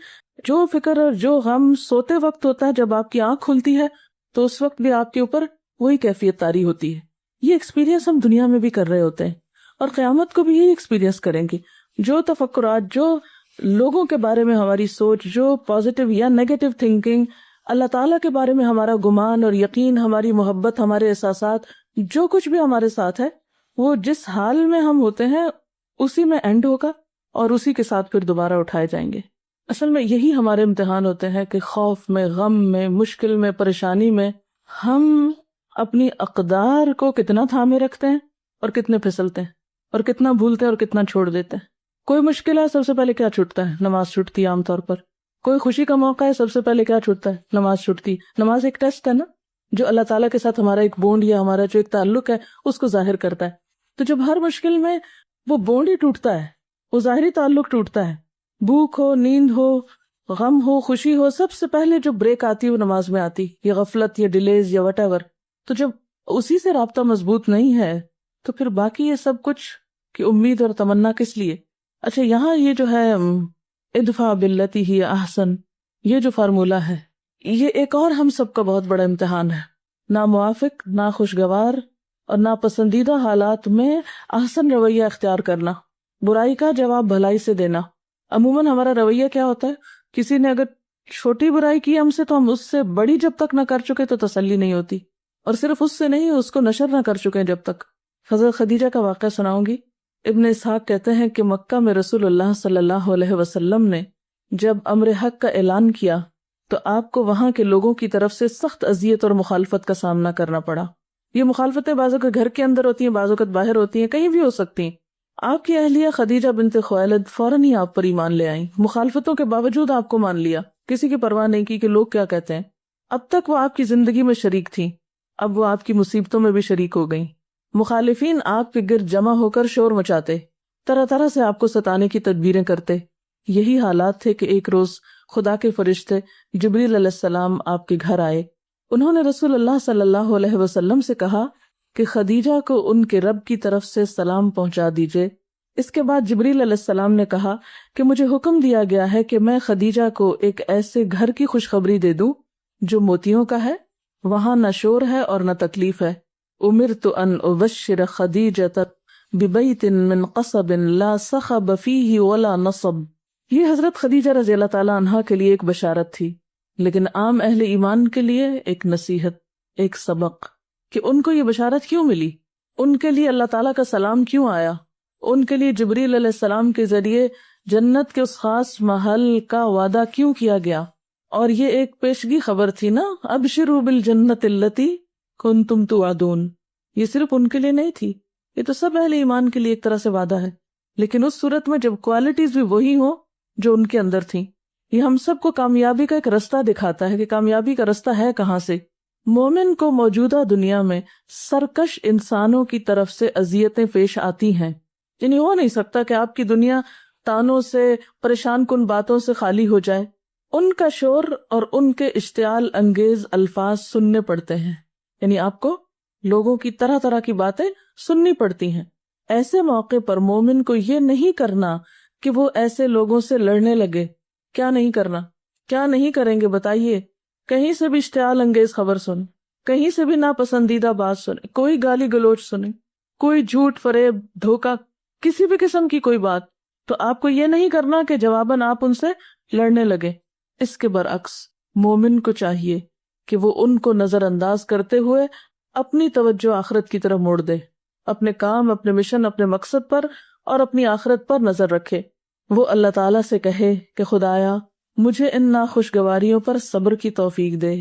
جو فکر اور جو غم سوتے وقت ہوتا ہے، جب آپ کی آنکھ کھلتی ہے تو اس وقت بھی آپ کے اوپر وہی کیفیت طاری ہوتی ہے۔ یہ ایکسپیرینس ہم دنیا میں بھی کر رہے ہوتے ہیں اور قیامت کو بھی یہی ایکسپیرینس کریں گے۔ جو تفکرات، جو لوگوں کے بارے میں ہماری سوچ، جو پازیٹیو یا نیگیٹو تھنکنگ، اللہ تعالیٰ کے بارے میں ہمارا گمان اور یقین، ہماری محبت، ہمارے احساسات، جو کچھ بھی ہمارے ساتھ ہے، وہ جس حال میں ہم ہوتے ہیں اسی میں اینڈ ہوگا اور اسی کے ساتھ پھر دوبارہ اٹھائے جائیں گے۔ اصل میں یہی ہمارے امتحان ہوتے ہیں کہ خوف میں، غم میں، مشکل میں، پریشانی میں ہم اپنی اقدار کو کتنا تھامے رکھتے ہیں اور کتنے پھسلتے ہیں اور کتنا بھولتے ہیں اور کتنا چھوڑ دیتے ہیں۔ کوئی مشکل ہے، سب سے پہلے کیا چھوٹتا ہے؟ نماز چھوٹتی ہے عام طور پر۔ کوئی خوشی کا موقع ہے، سب سے پہلے کیا چھوٹتا ہے؟ نماز چھوٹتی۔ نماز ایک ٹیسٹ ہے نا، جو اللہ تعالیٰ کے ساتھ ہمارا ایک بونڈ یا ہمارا جو ایک تعلق ہے اس کو ظاہر کرتا ہے۔ تو جب ہر مشکل میں وہ بونڈ ہی ٹوٹتا ہے، وہ ظاہری تعلق ٹوٹتا ہے، بھوک ہو، نیند ہو، غم ہو، خوشی ہو، سب سے پہلے جو بریک آتی ہے وہ نماز میں آتی، یا غفلت یا ڈیلیز یا وٹ ایور۔ تو جب اسی سے رابطہ مضبوط نہیں ہے تو پھر باقی یہ سب کچھ کی امید اور تمنا کس لیے؟ اچھا، یہاں یہ جو ہے ادفع باللتی ہی احسن، یہ جو فارمولہ ہے، یہ ایک اور ہم سب کا بہت بڑا امتحان ہے۔ ناموافق، ناخوشگوار اور ناپسندیدہ حالات میں احسن رویہ اختیار کرنا، برائی کا جواب بھلائی سے دینا۔ عموماً ہمارا رویہ کیا ہوتا ہے؟ کسی نے اگر چھوٹی برائی کی ہم سے تو ہم اس سے بڑی جب تک نہ کر چکے تو تسلی نہیں ہوتی، اور صرف اس سے نہیں، اس کو نشر نہ کر چکے جب تک۔ حضرت خدیجہ کا واقعہ سناؤں گی۔ ابن اسحاق کہتے ہیں کہ مکہ میں رسول اللہ صلی اللہ علیہ وسلم نے جب امر حق کا اعلان کیا تو آپ کو وہاں کے لوگوں کی طرف سے سخت اذیت اور مخالفت کا سامنا کرنا پڑا۔ یہ مخالفتیں بعضوں کے گھر کے اندر ہوتی ہیں، بعضوں کے باہر ہوتی ہیں، کہیں بھی ہو سکتی ہیں۔ آپ کی اہلیہ خدیجہ بنت خویلد فوراً ہی آپ پر ایمان لے آئیں، مخالفتوں کے باوجود آپ کو مان لیا، کسی کی پرواہ نہیں کی کہ لوگ کیا کہتے ہیں۔ اب تک وہ آپ کی زندگی میں شریک تھیں، اب وہ آپ کی مصیبتوں میں بھی شریک ہو گئیں۔ مخالفین آپ کے گرد جمع ہو کر شور مچاتے، طرح طرح سے آپ کو ستانے کی تدبیریں کرتے۔ یہی حالات تھے کہ ایک روز خدا کے فرشتے جبریل علیہ السلام آپ کے گھر آئے۔ انہوں نے رسول اللہ صلی اللہ علیہ وسلم سے کہا کہ خدیجہ کو ان کے رب کی طرف سے سلام پہنچا دیجئے۔ اس کے بعد جبریل علیہ السلام نے کہا کہ مجھے حکم دیا گیا ہے کہ میں خدیجہ کو ایک ایسے گھر کی خوشخبری دے دوں جو موتیوں کا ہے، وہاں نہ شور ہے اور نہ تکلیف ہے۔ امرت ان ابشر خدیجہ ببیت من قصب لا صخب فیہ ولا نصب۔ یہ حضرت خدیجہ رضی اللہ تعالیٰ عنہا کے لیے ایک بشارت تھی، لیکن عام اہل ایمان کے لیے ایک نصیحت، ایک سبق کہ ان کو یہ بشارت کیوں ملی، ان کے لیے اللہ تعالیٰ کا سلام کیوں آیا، ان کے لیے جبریل علیہ السلام کے ذریعے جنت کے اس خاص محل کا وعدہ کیوں کیا گیا۔ اور یہ ایک پیشگی خبر تھی نا، ابشروا بالجنت التی کنتم توعدون۔ یہ صرف ان کے لیے نہیں تھی، یہ تو سب اہل ایمان کے لیے ایک طرح سے وعدہ ہے، لیکن اس صورت میں جب کوالٹیز بھی وہی ہوں جو ان کے اندر تھیں۔ یہ ہم سب کو کامیابی کا ایک رستہ دکھاتا ہے کہ کامیابی کا رستہ ہے کہاں سے۔ مومن کو موجودہ دنیا میں سرکش انسانوں کی طرف سے اذیتیں پیش آتی ہیں، یعنی ہو نہیں سکتا کہ آپ کی دنیا تانوں سے، پریشان کن باتوں سے خالی ہو جائے۔ ان کا شور اور ان کے اشتعال انگیز الفاظ سننے پڑتے ہیں، یعنی آپ کو لوگوں کی طرح طرح کی باتیں سننی پڑتی ہیں۔ ایسے موقع پر مومن کو یہ نہیں کرنا کہ وہ ایسے لوگوں سے لڑنے لگے۔ کیا نہیں کرنا؟ کیا نہیں کریں گے بتائیے؟ کہیں سے بھی اشتعال انگیز خبر سن، کہیں سے بھی ناپسندیدہ بات سنیں، کوئی گالی گلوچ سنیں، کوئی جھوٹ، فریب، دھوکہ، کسی بھی قسم کی کوئی بات، تو آپ کو یہ نہیں کرنا کہ جواباً آپ ان سے لڑنے لگے۔ اس کے برعکس مومن کو چاہیے کہ وہ ان کو نظر انداز کرتے ہوئے اپنی توجہ آخرت کی طرف موڑ دے، اپنے کام، اپنے مشن، اپنے مقصد پر اور اپنی آخرت پر نظر رکھے۔ وہ اللہ تعالیٰ سے کہے کہ خدایا مجھے ان ناخوشگواریوں پر صبر کی توفیق دے،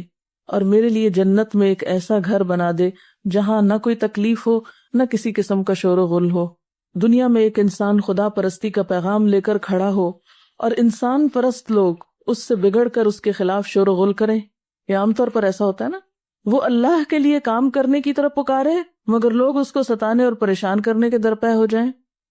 اور میرے لیے جنت میں ایک ایسا گھر بنا دے جہاں نہ کوئی تکلیف ہو، نہ کسی قسم کا شور و غل ہو۔ دنیا میں ایک انسان خدا پرستی کا پیغام لے کر کھڑا ہو اور انسان پرست لوگ اس سے بگڑ کر اس کے خلاف شور و غل کریں۔ یہ عام طور پر ایسا ہوتا ہے نا، وہ اللہ کے لیے کام کرنے کی طرف پکارے مگر لوگ اس کو ستانے اور پریشان کرنے کے درپے ہو جائیں۔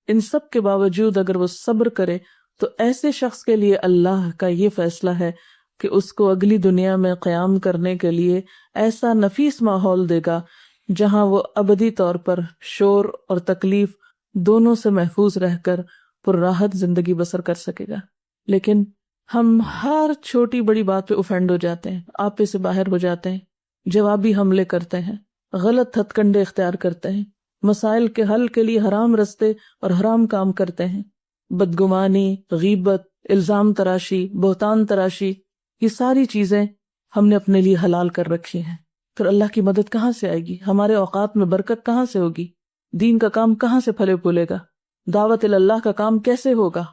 ان سب کے باوجود اگر وہ صبر کرے تو ایسے شخص کے لیے اللہ کا یہ فیصلہ ہے کہ اس کو اگلی دنیا میں قیام کرنے کے لیے ایسا نفیس ماحول دے گا جہاں وہ ابدی طور پر شور اور تکلیف دونوں سے محفوظ رہ کر پر راحت زندگی بسر کر سکے گا۔ لیکن ہم ہر چھوٹی بڑی بات پہ اوفینڈ ہو جاتے ہیں، آپے سے باہر ہو جاتے ہیں، جوابی حملے کرتے ہیں، غلط ہتھ کنڈے اختیار کرتے ہیں، مسائل کے حل کے لیے حرام رستے اور حرام کام کرتے ہیں، بدگمانی، غیبت، الزام تراشی، بہتان تراشی، یہ ساری چیزیں ہم نے اپنے لیے حلال کر رکھی ہیں۔ پھر اللہ کی مدد کہاں سے آئے گی؟ ہمارے اوقات میں برکت کہاں سے ہوگی؟ دین کا کام کہاں سے پھلے پھولے گا؟ دعوت اللہ کا کام کیسے ہوگا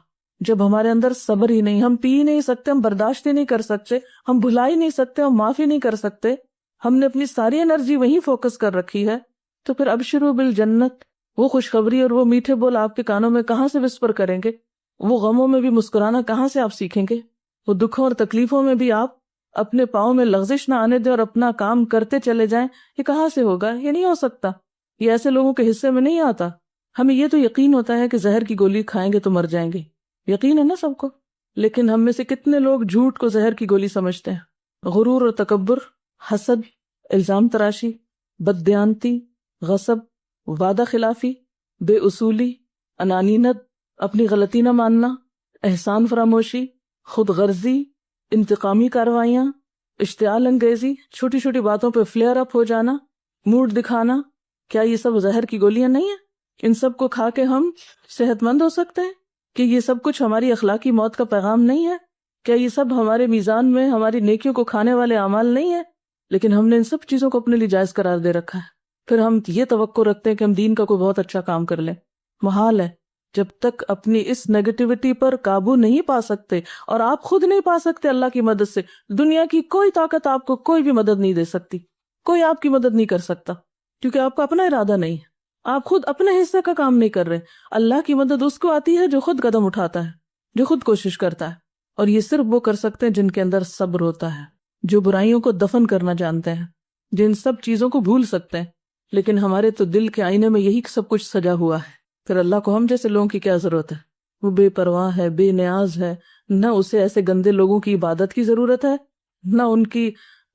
جب ہمارے اندر صبر ہی نہیں؟ ہم پی ہی نہیں سکتے، ہم برداشت ہی نہیں کر سکتے، ہم بھلا ہی نہیں سکتے، ہم معافی نہیں کر سکتے، ہم نے اپنی ساری انرجی وہیں فوکس کر رکھی ہے، تو پھر ابشروا بالجنت، وہ خوشخبری اور وہ میٹھے بول آپ کے کانوں میں کہاں سے وسپر کریں گے؟ وہ غموں میں بھی مسکرانا کہاں سے آپ سیکھیں گے؟ وہ دکھوں اور تکلیفوں میں بھی آپ اپنے پاؤں میں لغزش نہ آنے دیں اور اپنا کام کرتے چلے جائیں، یہ کہاں سے ہوگا؟ یہ نہیں ہو سکتا، یہ ایسے لوگوں کے حصے میں نہیں آتا۔ ہمیں یہ تو یقین ہوتا ہے کہ زہر کی گولی کھائیں گے تو مر جائیں گے، یقین ہے نا سب کو، لیکن ہم میں سے کتنے لوگ جھوٹ کو زہر کی گولی سمجھتے ہیں؟ غرور اور تکبر، حسد، الزام تراشی، بددیانتی، غصب، وعدہ خلافی، بے اصولی، انانینت، اپنی غلطی نہ ماننا، احسان فراموشی، خود غرضی، انتقامی کاروائیاں، اشتعال انگیزی، چھوٹی چھوٹی باتوں پہ فلیئر اپ ہو جانا، موڈ دکھانا، کیا یہ سب زہر کی گولیاں نہیں ہیں؟ ان سب کو کھا کے ہم صحت مند ہو سکتے ہیں؟ کہ یہ سب کچھ ہماری اخلاقی موت کا پیغام نہیں ہے؟ کیا یہ سب ہمارے میزان میں ہماری نیکیوں کو کھانے والے اعمال نہیں ہیں؟ لیکن ہم نے ان سب چیزوں کو اپنے لیے جائز قرار دے رکھا ہے۔ پھر ہم یہ توقع رکھتے ہیں کہ ہم دین کا کوئی بہت اچھا کام کر لیں۔ محال ہے، جب تک اپنی اس نیگیٹیوٹی پر قابو نہیں پا سکتے، اور آپ خود نہیں پا سکتے اللہ کی مدد سے، دنیا کی کوئی طاقت آپ کو کوئی بھی مدد نہیں دے سکتی، کوئی آپ کی مدد نہیں کر سکتا، کیونکہ آپ کا اپنا ارادہ نہیں ہے، آپ خود اپنے حصے کا کام نہیں کر رہے۔ اللہ کی مدد اس کو آتی ہے جو خود قدم اٹھاتا ہے، جو خود کوشش کرتا ہے، اور یہ صرف وہ کر سکتے ہیں جن کے اندر صبر ہوتا ہے، جو برائیوں کو دفن کرنا جانتے ہیں، جن سب چیزوں کو بھول سکتے ہیں۔ لیکن ہمارے تو دل کے آئینے میں یہی سب کچھ سجا ہوا ہے، پھر اللہ کو ہم جیسے لوگوں کی کیا ضرورت ہے؟ وہ بے پرواہ ہے، بے نیاز ہے، نہ اسے ایسے گندے لوگوں کی عبادت کی ضرورت ہے، نہ ان کی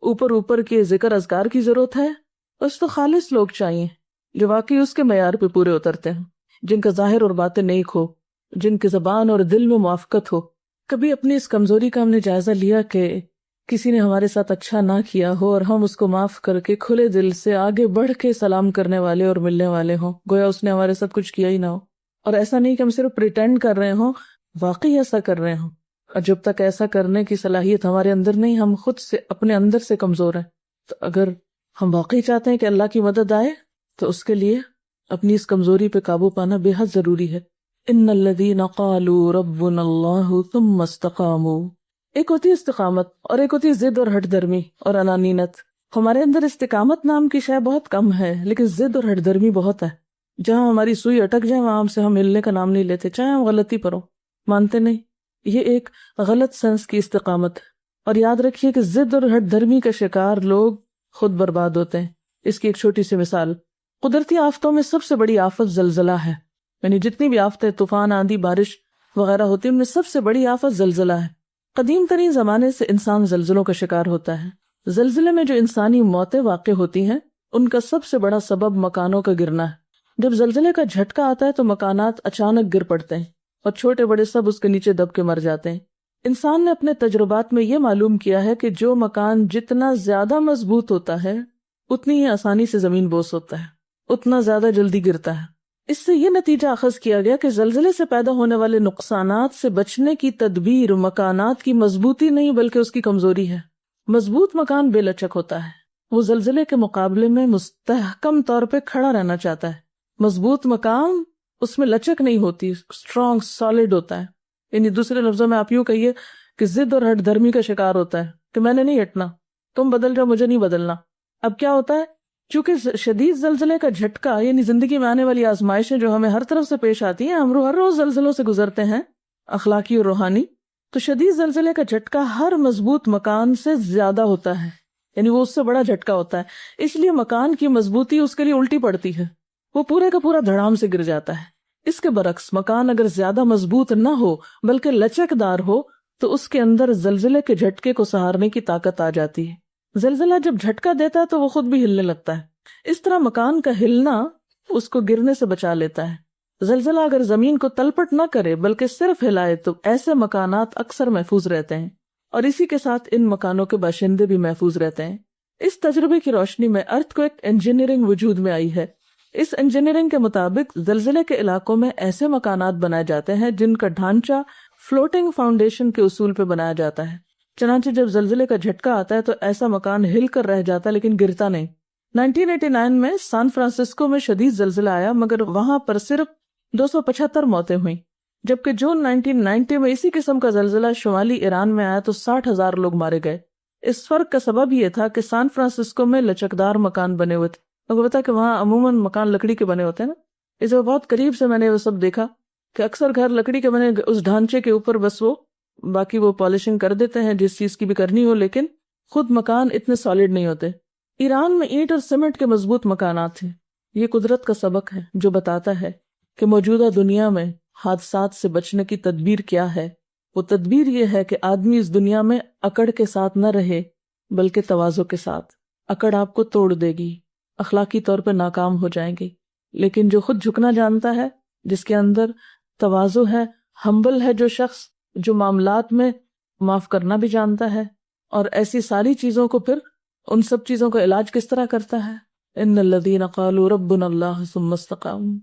اوپر کے ذکر اذکار کی ضرورت ہے۔ اس تو خالص لوگ چاہیے جو واقعی اس کے معیار پہ پورے اترتے ہیں، جن کا ظاہر اور باطن نیک ہو، جن کی زبان اور دل میں موافقت ہو۔ کبھی اپنی اس کمزوری کا ہم نے جائزہ لیا کہ کسی نے ہمارے ساتھ اچھا نہ کیا ہو اور ہم اس کو معاف کر کے کھلے دل سے آگے بڑھ کے سلام کرنے والے اور ملنے والے ہوں، گویا اس نے ہمارے ساتھ کچھ کیا ہی نہ ہو؟ اور ایسا نہیں کہ ہم صرف پریٹینڈ کر رہے ہوں، واقعی ایسا کر رہے ہوں۔ اور جب تک ایسا کرنے کی صلاحیت ہمارے اندر نہیں، ہم خود سے اپنے اندر سے کمزور ہیں۔ تو اگر ہم واقعی چاہتے ہیں کہ اللہ کی مدد آئے تو اس کے لیے اپنی اس کمزوری پہ قابو پانا بے حد ضروری ہے۔ ان الذین قالوا ربنا اللہ ثم استقاموا، ایک ہوتی ہے استقامت اور ایک ہوتی ہے ضد اور ہٹ درمی اور انانینت۔ ہمارے اندر استقامت نام کی شے بہت کم ہے، لیکن ضد اور ہٹ درمی بہت ہے۔ جہاں ہماری سوئی اٹک جائے وہاں سے ہم ہلنے کا نام نہیں لیتے، چاہے ہم غلطی پر ہوں، مانتے نہیں۔ یہ ایک غلط سینس کی استقامت ہے، اور یاد رکھیے کہ ضد اور ہٹ درمی کا شکار لوگ خود برباد ہوتے ہیں۔ اس کی ایک چھوٹی سی مثال، قدرتی آفتوں میں سب سے بڑی آفت زلزلہ ہے، یعنی جتنی بھی آفتیں، طوفان، آندھی، بارش وغیرہ ہوتی ہیں، ان میں سب سے بڑی آفت زلزلہ ہے۔ قدیم ترین زمانے سے انسان زلزلوں کا شکار ہوتا ہے۔ زلزلے میں جو انسانی موتیں واقع ہوتی ہیں ان کا سب سے بڑا سبب مکانوں کا گرنا ہے۔ جب زلزلے کا جھٹکا آتا ہے تو مکانات اچانک گر پڑتے ہیں اور چھوٹے بڑے سب اس کے نیچے دب کے مر جاتے ہیں۔ انسان نے اپنے تجربات میں یہ معلوم کیا ہے کہ جو مکان جتنا زیادہ مضبوط ہوتا ہے اتنی ہی آسانی سے زمین بوس ہوتا ہے، اتنا زیادہ جلدی گرتا ہے۔ اس سے یہ نتیجہ اخذ کیا گیا کہ زلزلے سے پیدا ہونے والے نقصانات سے بچنے کی تدبیر مکانات کی مضبوطی نہیں بلکہ اس کی کمزوری ہے۔ مضبوط مکان بے لچک ہوتا ہے، وہ زلزلے کے مقابلے میں مستحکم طور پہ کھڑا رہنا چاہتا ہے۔ مضبوط مکان اس میں لچک نہیں ہوتی، اسٹرانگ سالڈ ہوتا ہے، یعنی دوسرے لفظوں میں آپ یوں کہیے کہ ضد اور ہٹ دھرمی کا شکار ہوتا ہے کہ میں نے نہیں ہٹنا، تم بدل جاؤ مجھے نہیں بدلنا۔ اب کیا ہوتا ہے، چونکہ شدید زلزلے کا جھٹکا یعنی زندگی میں آنے والی آزمائشیں جو ہمیں ہر طرف سے پیش آتی ہیں، ہم ہر روز زلزلوں سے گزرتے ہیں، اخلاقی اور روحانی، تو شدید زلزلے کا جھٹکا ہر مضبوط مکان سے زیادہ ہوتا ہے، یعنی وہ اس سے بڑا جھٹکا ہوتا ہے، اس لیے مکان کی مضبوطی اس کے لیے الٹی پڑتی ہے، وہ پورے کا پورا دھڑام سے گر جاتا ہے۔ اس کے برعکس مکان اگر زیادہ مضبوط نہ ہو بلکہ لچک دار ہو تو اس کے اندر زلزلے کے جھٹکے کو سہارنے کی طاقت آ جاتی ہے۔ زلزلہ جب جھٹکا دیتا ہے تو وہ خود بھی ہلنے لگتا ہے، اس طرح مکان کا ہلنا اس کو گرنے سے بچا لیتا ہے۔ زلزلہ اگر زمین کو تلپٹ نہ کرے بلکہ صرف ہلائے تو ایسے مکانات اکثر محفوظ رہتے ہیں، اور اسی کے ساتھ ان مکانوں کے باشندے بھی محفوظ رہتے ہیں۔ اس تجربے کی روشنی میں ارتھ کوئک انجینئرنگ وجود میں آئی ہے۔ اس انجینئرنگ کے مطابق زلزلے کے علاقوں میں ایسے مکانات بنائے جاتے ہیں جن کا ڈھانچہ فلوٹنگ فاؤنڈیشن کے اصول پہ بنایا جاتا ہے، چنانچہ جب زلزلے کا جھٹکا آتا ہے تو ایسا مکان ہل کر رہ جاتا ہے لیکن گرتا نہیں۔ 1989 میں سان فرانسسکو میں شدید زلزلہ آیا مگر وہاں پر صرف 275 موتیں ہوئیں، جبکہ جون 1990 میں اسی قسم کا زلزلہ شمالی ایران میں آیا تو 60,000 لوگ مارے گئے۔ اس فرق کا سبب یہ تھا کہ سان فرانسسکو میں لچکدار مکان بنے ہوئے تھے، لوگوں کو پتا کہ وہاں عموماً مکان لکڑی کے بنے ہوتے ہیں نا، اسے بہت قریب سے میں نے وہ سب دیکھا کہ اکثر گھر لکڑی کے بنے، اس ڈھانچے کے اوپر بس وہ باقی وہ پالشنگ کر دیتے ہیں جس چیز کی بھی کرنی ہو، لیکن خود مکان اتنے سالڈ نہیں ہوتے۔ ایران میں اینٹ اور سیمنٹ کے مضبوط مکانات تھے۔ یہ قدرت کا سبق ہے جو بتاتا ہے کہ موجودہ دنیا میں حادثات سے بچنے کی تدبیر کیا ہے۔ وہ تدبیر یہ ہے کہ آدمی اس دنیا میں اکڑ کے ساتھ نہ رہے بلکہ تواضع کے ساتھ۔ اکڑ آپ کو توڑ دے گی، اخلاقی طور پہ ناکام ہو جائیں گے، لیکن جو خود جھکنا جانتا ہے، جس کے اندر تواضع ہے، ہمبل ہے، جو شخص جو معاملات میں معاف کرنا بھی جانتا ہے اور ایسی ساری چیزوں کو پھر ان سب چیزوں کا علاج کس طرح کرتا ہے، ان الذین قالوا ربنا اللہ ثم استقاموا،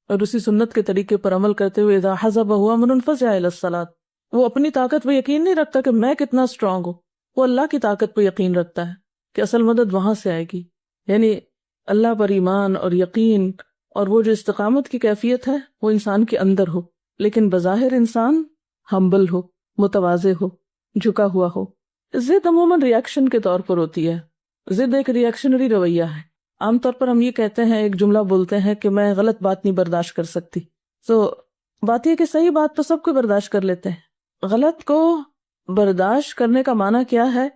اور اسی سنت کے طریقے پر عمل کرتے ہوئے اذا حزبہ امر فزع الی الصلاۃ، وہ اپنی طاقت پہ یقین نہیں رکھتا کہ میں کتنا اسٹرانگ ہوں، وہ اللہ کی طاقت پہ یقین رکھتا ہے کہ اصل مدد وہاں سے آئے گی، یعنی اللہ پر ایمان اور یقین اور وہ جو استقامت کی کیفیت ہے وہ انسان کے اندر ہو، لیکن بظاہر انسان ہمبل ہو، متواضع ہو، جھکا ہوا ہو۔ ضد عموماً ریاکشن کے طور پر ہوتی ہے، ضد ایک ریاکشنری رویہ ہے۔ عام طور پر ہم یہ کہتے ہیں، ایک جملہ بولتے ہیں کہ میں غلط بات نہیں برداشت کر سکتی، تو بات یہ کہ صحیح بات تو سب کو برداشت کر لیتے ہیں، غلط کو برداشت کرنے کا معنی کیا ہے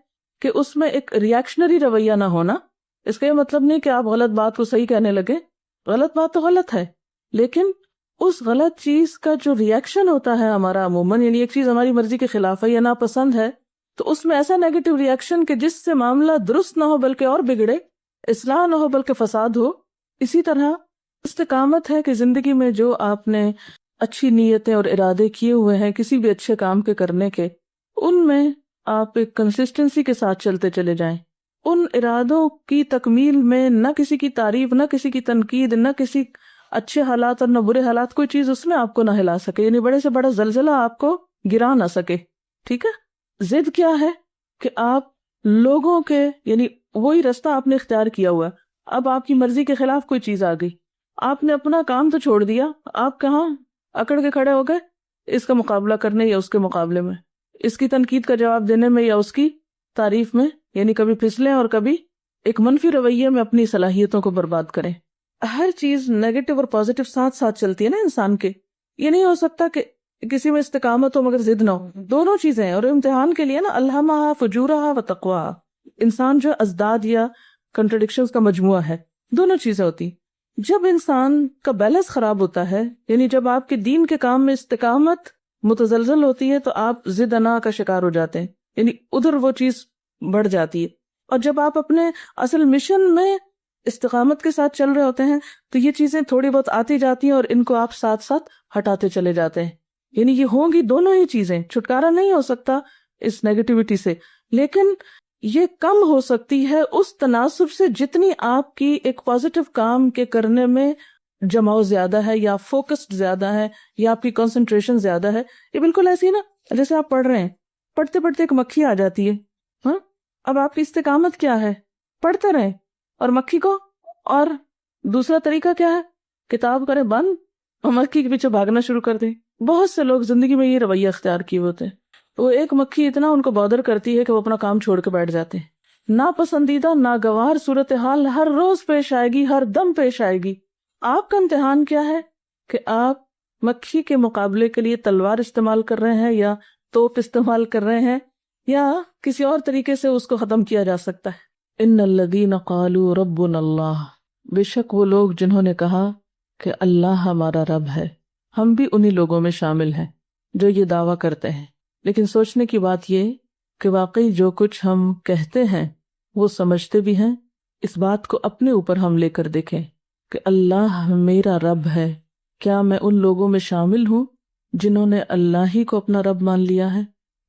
کہ اس میں ایک ریاکشنری رویہ نہ ہونا۔ اس کا یہ مطلب نہیں کہ آپ غلط بات کو صحیح کہنے لگے، غلط بات تو غلط ہے، لیکن اس غلط چیز کا جو ریاکشن ہوتا ہے ہمارا عموماً، یعنی ایک چیز ہماری مرضی کے خلاف ہے یا ناپسند ہے تو اس میں ایسا نیگیٹو ریاکشن کہ جس سے معاملہ درست نہ ہو بلکہ اور بگڑے، اصلاح نہ ہو بلکہ فساد ہو۔ اسی طرح استقامت ہے کہ زندگی میں جو آپ نے اچھی نیتیں اور ارادے کیے ہوئے ہیں کسی بھی اچھے کام کے کرنے کے، ان میں آپ ایک کنسسٹنسی کے ساتھ چلتے چلے جائیں، ان ارادوں کی تکمیل میں نہ کسی کی تعریف، نہ کسی کی تنقید، نہ کسی اچھے حالات اور نہ برے حالات، کوئی چیز اس میں آپ کو نہ ہلا سکے، یعنی بڑے سے بڑا زلزلہ آپ کو گرا نہ سکے، ٹھیک ہے۔ ضد کیا ہے کہ آپ لوگوں کے، یعنی وہی رستہ آپ نے اختیار کیا ہوا، اب آپ کی مرضی کے خلاف کوئی چیز آ گئی، آپ نے اپنا کام تو چھوڑ دیا، آپ کہاں اکڑ کے کھڑے ہو گئے اس کا مقابلہ کرنے یا اس کے مقابلے میں، اس کی تنقید کا جواب دینے میں یا اس کی تعریف میں، یعنی کبھی پھسلیں اور کبھی ایک منفی رویے میں اپنی صلاحیتوں کو برباد کریں۔ ہر چیز نیگیٹو اور پازیٹو ساتھ ساتھ چلتی ہے نا انسان کے، یہ نہیں ہو سکتا کہ کسی میں استقامت ہو مگر ضد نہ ہو، دونوں چیزیں ہیں۔ اور امتحان کے لیے نا الہمہا فجورہا و تقواہا، انسان جو ازداد یا کنٹرڈکشنز کا مجموعہ ہے، دونوں چیزیں ہوتی۔ جب انسان کا بیلنس خراب ہوتا ہے، یعنی جب آپ کے دین کے کام میں استقامت متزلزل ہوتی ہے تو آپ ضد انا کا شکار ہو جاتے ہیں، یعنی ادھر وہ چیز بڑھ جاتی ہے۔ اور جب آپ اپنے اصل مشن میں استقامت کے ساتھ چل رہے ہوتے ہیں تو یہ چیزیں تھوڑی بہت آتی جاتی ہیں اور ان کو آپ ساتھ ساتھ ہٹاتے چلے جاتے ہیں، یعنی یہ ہوں گی دونوں ہی چیزیں، چھٹکارا نہیں ہو سکتا اس نیگیٹیوٹی سے، لیکن یہ کم ہو سکتی ہے اس تناسب سے جتنی آپ کی ایک پازیٹو کام کے کرنے میں جماؤ زیادہ ہے یا فوکسڈ زیادہ ہے یا آپ کی کنسنٹریشن زیادہ ہے. یہ بالکل ایسی نا جیسے آپ پڑھ رہے ہیں, پڑھتے پڑھتے ایک مکھی آ جاتی ہے. ہاں, اب آپ کی استقامت کیا ہے؟ پڑھتے رہیں. اور مکھی کو, اور دوسرا طریقہ کیا ہے؟ کتاب کریں بند اور مکھی کے پیچھے بھاگنا شروع کر دیں. بہت سے لوگ زندگی میں یہ رویہ اختیار کیے ہوتے ہیں. وہ ایک مکھی اتنا ان کو بادر کرتی ہے کہ وہ اپنا کام چھوڑ کے بیٹھ جاتے ہیں. ناپسندیدہ ناگوار صورتحال ہر روز پیش آئے گی, ہر دم پیش آئے گی. آپ کا امتحان کیا ہے کہ آپ مکھی کے مقابلے کے لیے تلوار استعمال کر رہے ہیں یا توپ استعمال کر رہے ہیں, یا کسی اور طریقے سے اس کو ختم کیا جا سکتا ہے. ان الذین قالوا ربنا اللہ, بے شک وہ لوگ جنہوں نے کہا کہ اللہ ہمارا رب ہے. ہم بھی انہی لوگوں میں شامل ہیں جو یہ دعویٰ کرتے ہیں. لیکن سوچنے کی بات یہ کہ واقعی جو کچھ ہم کہتے ہیں وہ سمجھتے بھی ہیں. اس بات کو اپنے اوپر ہم لے کر دیکھیں کہ اللہ میرا رب ہے. کیا میں ان لوگوں میں شامل ہوں جنہوں نے اللہ ہی کو اپنا رب مان لیا ہے؟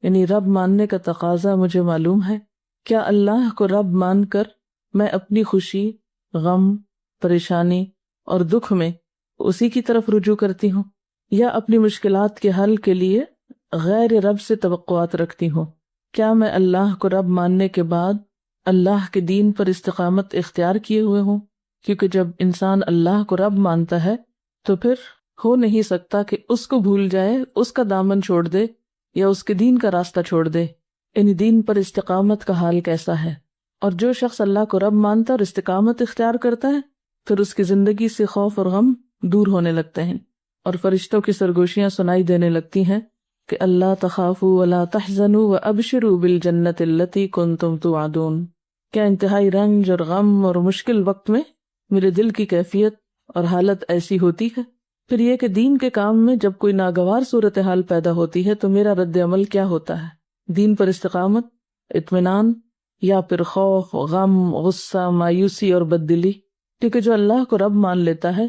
یعنی رب ماننے کا تقاضا مجھے معلوم ہے. کیا اللہ کو رب مان کر میں اپنی خوشی, غم, پریشانی اور دکھ میں اسی کی طرف رجوع کرتی ہوں, یا اپنی مشکلات کے حل کے لیے غیر رب سے توقعات رکھتی ہوں؟ کیا میں اللہ کو رب ماننے کے بعد اللہ کے دین پر استقامت اختیار کیے ہوئے ہوں؟ کیونکہ جب انسان اللہ کو رب مانتا ہے تو پھر ہو نہیں سکتا کہ اس کو بھول جائے, اس کا دامن چھوڑ دے یا اس کے دین کا راستہ چھوڑ دے. یعنی دین پر استقامت کا حال کیسا ہے؟ اور جو شخص اللہ کو رب مانتا اور استقامت اختیار کرتا ہے پھر اس کی زندگی سے خوف اور غم دور ہونے لگتے ہیں, اور فرشتوں کی سرگوشیاں سنائی دینے لگتی ہیں کہ اللہ تخافوا ولا تحزنوا وابشروا بالجنۃ التی کنتم توعدون. کیا انتہائی رنج اور غم اور مشکل وقت میں میرے دل کی کیفیت اور حالت ایسی ہوتی ہے. پھر یہ کہ دین کے کام میں جب کوئی ناگوار صورتحال پیدا ہوتی ہے تو میرا رد عمل کیا ہوتا ہے؟ دین پر استقامت, اطمینان, یا پھر خوف, غم, غصہ, مایوسی اور بددلی؟ کیونکہ جو اللہ کو رب مان لیتا ہے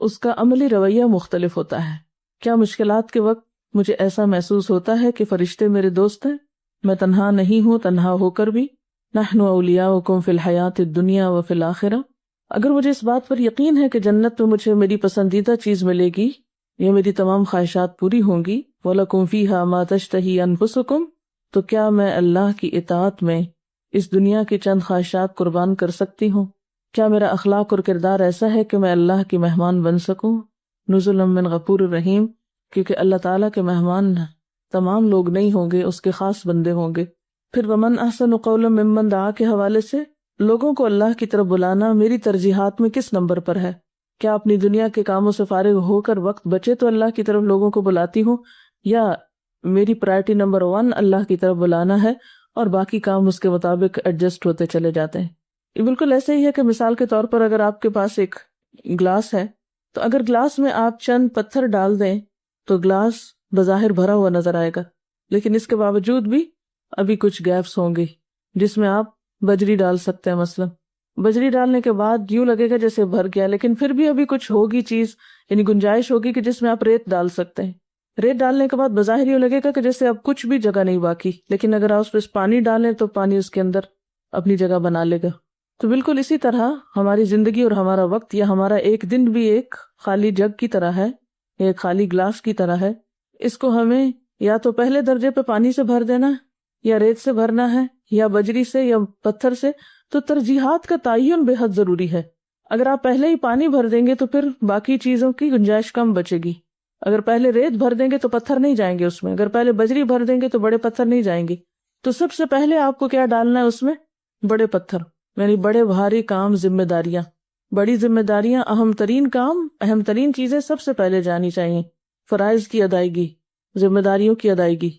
اس کا عملی رویہ مختلف ہوتا ہے. کیا مشکلات کے وقت مجھے ایسا محسوس ہوتا ہے کہ فرشتے میرے دوست ہیں؟ میں تنہا نہیں ہوں, تنہا ہو کر بھی نحن اولیاؤکم فی الحیات الدنیا وفی الآخرہ. اگر مجھے اس بات پر یقین ہے کہ جنت میں مجھے میری پسندیدہ چیز ملے گی یا میری تمام خواہشات پوری ہوں گی, وَلَكُمْ فِيهَا مَا تَشْتَهِي أَنفُسُكُمْ, تو کیا میں اللہ کی اطاعت میں اس دنیا کی چند خواہشات قربان کر سکتی ہوں؟ کیا میرا اخلاق اور کردار ایسا ہے کہ میں اللہ کی مہمان بن سکوں؟ نزلا من غفور الرحیم, کیونکہ اللہ تعالیٰ کے مہمان تمام لوگ نہیں ہوں گے, اس کے خاص بندے ہوں گے. پھر ومن احسن قولا ممن دعا کے حوالے سے لوگوں کو اللہ کی طرف بلانا میری ترجیحات میں کس نمبر پر ہے؟ کیا اپنی دنیا کے کاموں سے فارغ ہو کر وقت بچے تو اللہ کی طرف لوگوں کو بلاتی ہوں, یا میری پرائرٹی نمبر 1 اللہ کی طرف بلانا ہے اور باقی کام اس کے مطابق ایڈجسٹ ہوتے چلے جاتے ہیں؟ یہ بالکل ایسے ہی ہے کہ مثال کے طور پر اگر آپ کے پاس ایک گلاس ہے تو اگر گلاس میں آپ چند پتھر ڈال دیں تو گلاس بظاہر بھرا ہوا نظر آئے گا, لیکن اس کے باوجود بھی ابھی کچھ گیپس ہوں گے جس میں آپ بجری ڈال سکتے ہیں. مثلا بجری ڈالنے کے بعد یوں لگے گا جیسے بھر گیا, لیکن پھر بھی ابھی کچھ ہوگی چیز, یعنی گنجائش ہوگی کہ جس میں آپ ریت ڈال سکتے ہیں. ریت ڈالنے کے بعد بظاہر یوں لگے گا کہ جیسے اب کچھ بھی جگہ نہیں باقی, لیکن اگر آپ اس پہ پانی ڈالیں تو پانی اس کے اندر اپنی جگہ بنا لے گا. تو بالکل اسی طرح ہماری زندگی اور ہمارا وقت یا ہمارا ایک دن بھی ایک خالی جگ کی طرح ہے, ایک خالی گلاس کی طرح ہے. اس کو ہمیں یا تو پہلے درجے پہ پانی سے بھر دینا ہے, یا ریت سے بھرنا ہے, یا بجری سے, یا پتھر سے. تو ترجیحات کا تعین بے حد ضروری ہے. اگر آپ پہلے ہی پانی بھر دیں گے تو پھر باقی چیزوں کی گنجائش کم بچے گی. اگر پہلے ریت بھر دیں گے تو پتھر نہیں جائیں گے اس میں, اگر پہلے بجری بھر دیں گے تو بڑے پتھر نہیں جائیں گے. تو سب سے پہلے آپ کو کیا ڈالنا ہے اس میں؟ بڑے پتھر, یعنی بڑے بھاری کام, ذمہ داریاں. بڑی ذمہ داریاں, اہم ترین کام, اہم ترین چیزیں سب سے پہلے جانی چاہیے. فرائض کی ادائیگی, ذمہ داریوں کی ادائیگی.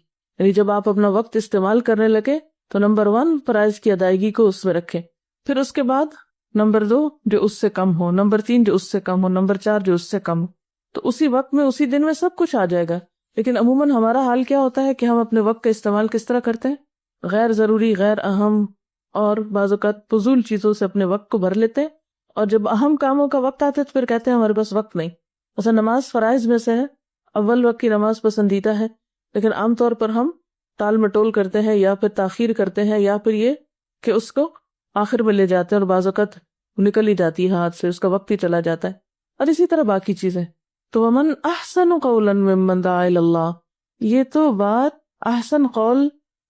یعنی جب آپ اپنا وقت استعمال کرنے لگے تو نمبر 1 فرائض کی ادائیگی کو اس میں رکھیں. پھر اس کے بعد نمبر 2 جو اس سے کم ہو, نمبر 3 جو اس سے کم ہو, نمبر 4 جو اس سے کم ہو. تو اسی وقت میں اسی دن میں سب کچھ آ جائے گا. لیکن عموماً ہمارا حال کیا ہوتا ہے کہ ہم اپنے وقت کا استعمال کس طرح کرتے ہیں؟ غیر ضروری, غیر اہم اور بعض اوقات فضول چیزوں سے اپنے وقت کو بھر لیتے ہیں, اور جب اہم کاموں کا وقت آتا ہے تو پھر کہتے ہیں ہمارے پاس وقت نہیں. مثلا نماز فرائض میں سے ہے, اول وقت کی نماز پسندیدہ ہے, لیکن عام طور پر ہم ٹال مٹول کرتے ہیں یا پھر تاخیر کرتے ہیں, یا پھر یہ کہ اس کو آخر میں لے جاتے ہیں اور بعض اوقات نکل ہی جاتی ہے ہاتھ سے, اس کا وقت ہی چلا جاتا ہے. اور اسی طرح باقی چیزیں. تو ومن احسن قولا ممن دعا الی اللہ، یہ تو بات احسن قول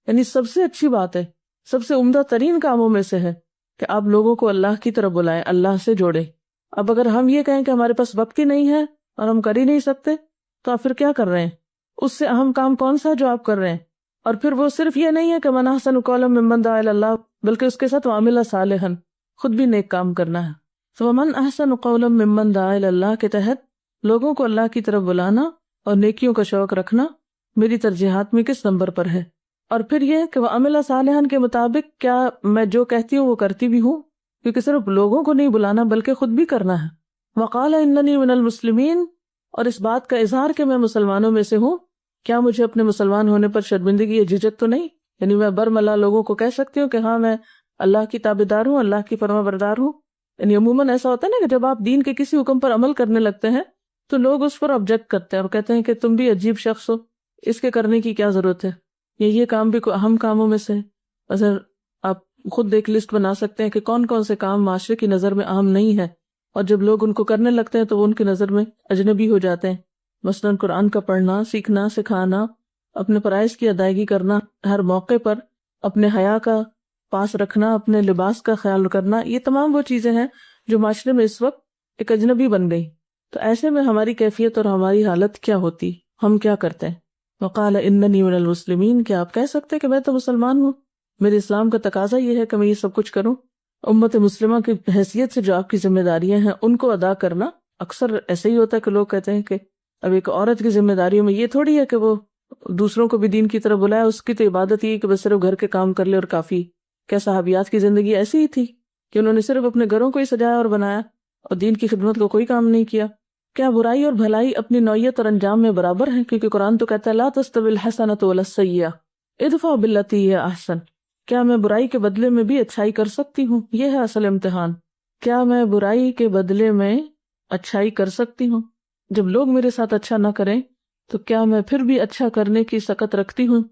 یعنی سب سے اچھی بات ہے، سب سے عمدہ ترین کاموں میں سے ہے کہ آپ لوگوں کو اللہ کی طرف بلائیں، اللہ سے جوڑیں. اب اگر ہم یہ کہیں کہ ہمارے پاس وقت ہی نہیں ہے اور ہم کر ہی نہیں سکتے تو آپ پھر کیا کر رہے ہیں؟ اس سے اہم کام کون سا ہے جو آپ کر رہے ہیں؟ اور پھر وہ صرف یہ نہیں ہے کہ من احسن قولا ممن دعا الی اللہ، بلکہ اس کے ساتھ وعمل صالحا، خود بھی نیک کام کرنا ہے. تو من احسن قولا ممن دعا الی اللہ کے تحت لوگوں کو اللہ کی طرف بلانا اور نیکیوں کا شوق رکھنا میری ترجیحات میں کس نمبر پر ہے؟ اور پھر یہ کہ وعمل صالحا کے مطابق کیا میں جو کہتی ہوں وہ کرتی بھی ہوں، کیونکہ صرف لوگوں کو نہیں بلانا بلکہ خود بھی کرنا ہے. وقال اننی من المسلمین، اور اس بات کا اظہار کہ میں مسلمانوں میں سے ہوں. کیا مجھے اپنے مسلمان ہونے پر شرمندگی یا جھجک تو نہیں؟ یعنی میں برملا لوگوں کو کہہ سکتی ہوں کہ ہاں میں اللہ کی تابعدار ہوں، اللہ کی فرما بردار ہوں. یعنی عموماً ایسا ہوتا ہے نا کہ جب آپ دین کے کسی حکم پر عمل کرنے لگتے ہیں تو لوگ اس پر آبجیکٹ کرتے ہیں اور کہتے ہیں کہ تم بھی عجیب شخص ہو، اس کے کرنے کی کیا ضرورت ہے، یہ کام بھی کوئی اہم کاموں میں سے ہے. اگر آپ خود ایک لسٹ بنا سکتے ہیں کہ کون کون سے کام معاشرے کی نظر میں اہم نہیں ہے، اور جب لوگ ان کو کرنے لگتے ہیں تو وہ ان کی نظر میں اجنبی ہو جاتے ہیں. مثلاً قرآن کا پڑھنا، سیکھنا، سکھانا، اپنے فرائض کی ادائیگی کرنا، ہر موقع پر اپنے حیا کا پاس رکھنا، اپنے لباس کا خیال کرنا، یہ تمام وہ چیزیں ہیں جو معاشرے میں اس وقت ایک اجنبی بن گئی. تو ایسے میں ہماری کیفیت اور ہماری حالت کیا ہوتی، ہم کیا کرتے ہیں؟ وقال اننی من المسلمین، کیا آپ کہہ سکتے کہ میں تو مسلمان ہوں، میرے اسلام کا تقاضا یہ ہے کہ میں یہ سب کچھ کروں. امت مسلمہ کی حیثیت سے جو آپ کی ذمہ داریاں ہیں ان کو ادا کرنا. اکثر ایسے ہی ہوتا ہے کہ لوگ کہتے ہیں کہ اب ایک عورت کی ذمہ داریوں میں یہ تھوڑی ہے کہ وہ دوسروں کو بھی دین کی طرف بلائے، اس کی تو عبادت یہ کہ بس صرف گھر کے کام کر لے اور کافی. کیا صحابیات کی زندگی ایسی ہی تھی کہ انہوں نے صرف اپنے گھروں کو ہی سجایا اور بنایا اور دین کی خدمت کو کوئی کام نہیں کیا؟ کیا برائی اور بھلائی اپنی نوعیت اور انجام میں برابر ہیں؟ کیونکہ قرآن تو کہتا ہے لا تستوی الحسنۃ ولا السیئۃ ادفع بالتی ہی احسن. کیا میں برائی کے بدلے میں بھی اچھائی کر سکتی ہوں؟ یہ ہے اصل امتحان. کیا میں برائی کے بدلے میں اچھائی کر سکتی ہوں؟ جب لوگ میرے ساتھ اچھا نہ کریں تو کیا میں پھر بھی اچھا کرنے کی سکت رکھتی ہوں؟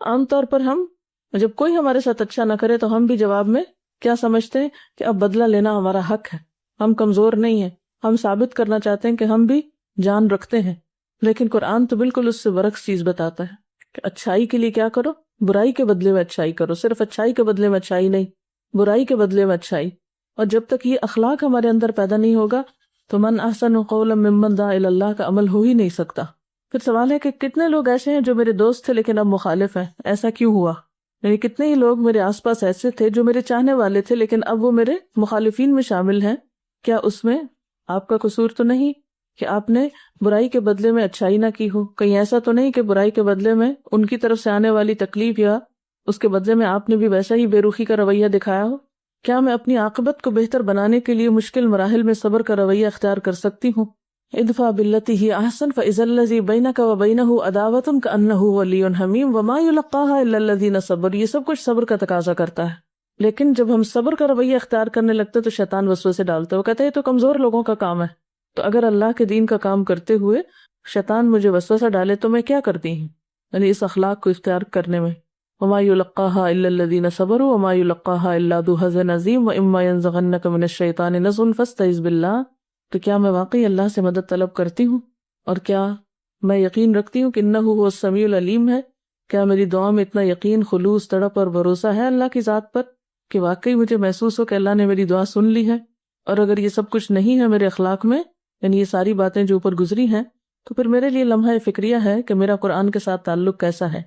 عام طور پر ہم جب کوئی ہمارے ساتھ اچھا نہ کرے تو ہم بھی جواب میں کیا سمجھتے ہیں کہ اب بدلہ لینا ہمارا حق ہے، ہم کمزور نہیں ہیں، ہم ثابت کرنا چاہتے ہیں کہ ہم بھی جان رکھتے ہیں. لیکن قرآن تو بالکل اس سے برعکس چیز بتاتا ہے کہ اچھائی کے لیے کیا کرو، برائی کے بدلے میں اچھائی کرو. صرف اچھائی کے بدلے میں اچھائی نہیں، برائی کے بدلے میں اچھائی. اور جب تک یہ اخلاق ہمارے اندر پیدا نہیں ہوگا تو من احسن قولا ممن دعا الی اللہ کا عمل ہو ہی نہیں سکتا. پھر سوال ہے کہ کتنے لوگ ایسے ہیں جو میرے دوست تھے لیکن اب مخالف ہیں، ایسا کیوں ہوا؟ یعنی کتنے ہی لوگ میرے آس پاس ایسے تھے جو میرے چاہنے والے تھے لیکن اب وہ میرے مخالفین میں شامل ہیں. کیا اس میں آپ کا قصور تو نہیں کہ آپ نے برائی کے بدلے میں اچھائی نہ کی ہو؟ کہیں ایسا تو نہیں کہ برائی کے بدلے میں ان کی طرف سے آنے والی تکلیف یا اس کے بدلے میں آپ نے بھی ویسا ہی بے رخی کا رویہ دکھایا ہو؟ کیا میں اپنی عاقبت کو بہتر بنانے کے لیے مشکل مراحل میں صبر کا رویہ اختیار کر سکتی ہوں؟ ادفع بالتی ہی احسن فاذا الذی بینک وبینہ عداوۃ کانہ ولی حمیم وما یلقاها الا الذین صبروا. یہ سب کچھ صبر کا تقاضا کرتا ہے، لیکن جب ہم صبر کا رویہ اختیار کرنے لگتے تو شیطان وسوسے ڈالتا ہے. وہ کہتا ہے یہ تو کمزور لوگوں کا کام ہے. تو اگر اللہ کے دین کا کام کرتے ہوئے شیطان مجھے وسوسہ ڈالے تو میں کیا کرتی ہوں؟ یعنی اس اخلاق کو اختیار کرنے میں وما یلقاها الا الذین صبروا وما یلقاها الا ذو حظ عظیم واما ینزغنک من الشیطان نزغ فاستعذ باللہ. تو کیا میں واقعی اللہ سے مدد طلب کرتی ہوں؟ اور کیا میں یقین رکھتی ہوں کہ انہ هو السمیع العلیم ہے؟ کیا میری دعا میں اتنا یقین، خلوص، تڑپ اور بھروسہ ہے اللہ کی ذات پر کہ واقعی مجھے محسوس ہو کہ اللہ نے میری دعا سن لی ہے؟ اور اگر یہ سب کچھ نہیں ہے میرے اخلاق میں، یعنی یہ ساری باتیں جو اوپر گزری ہیں، تو پھر میرے لیے لمحہ فکریہ ہے کہ میرا قرآن کے ساتھ تعلق کیسا ہے.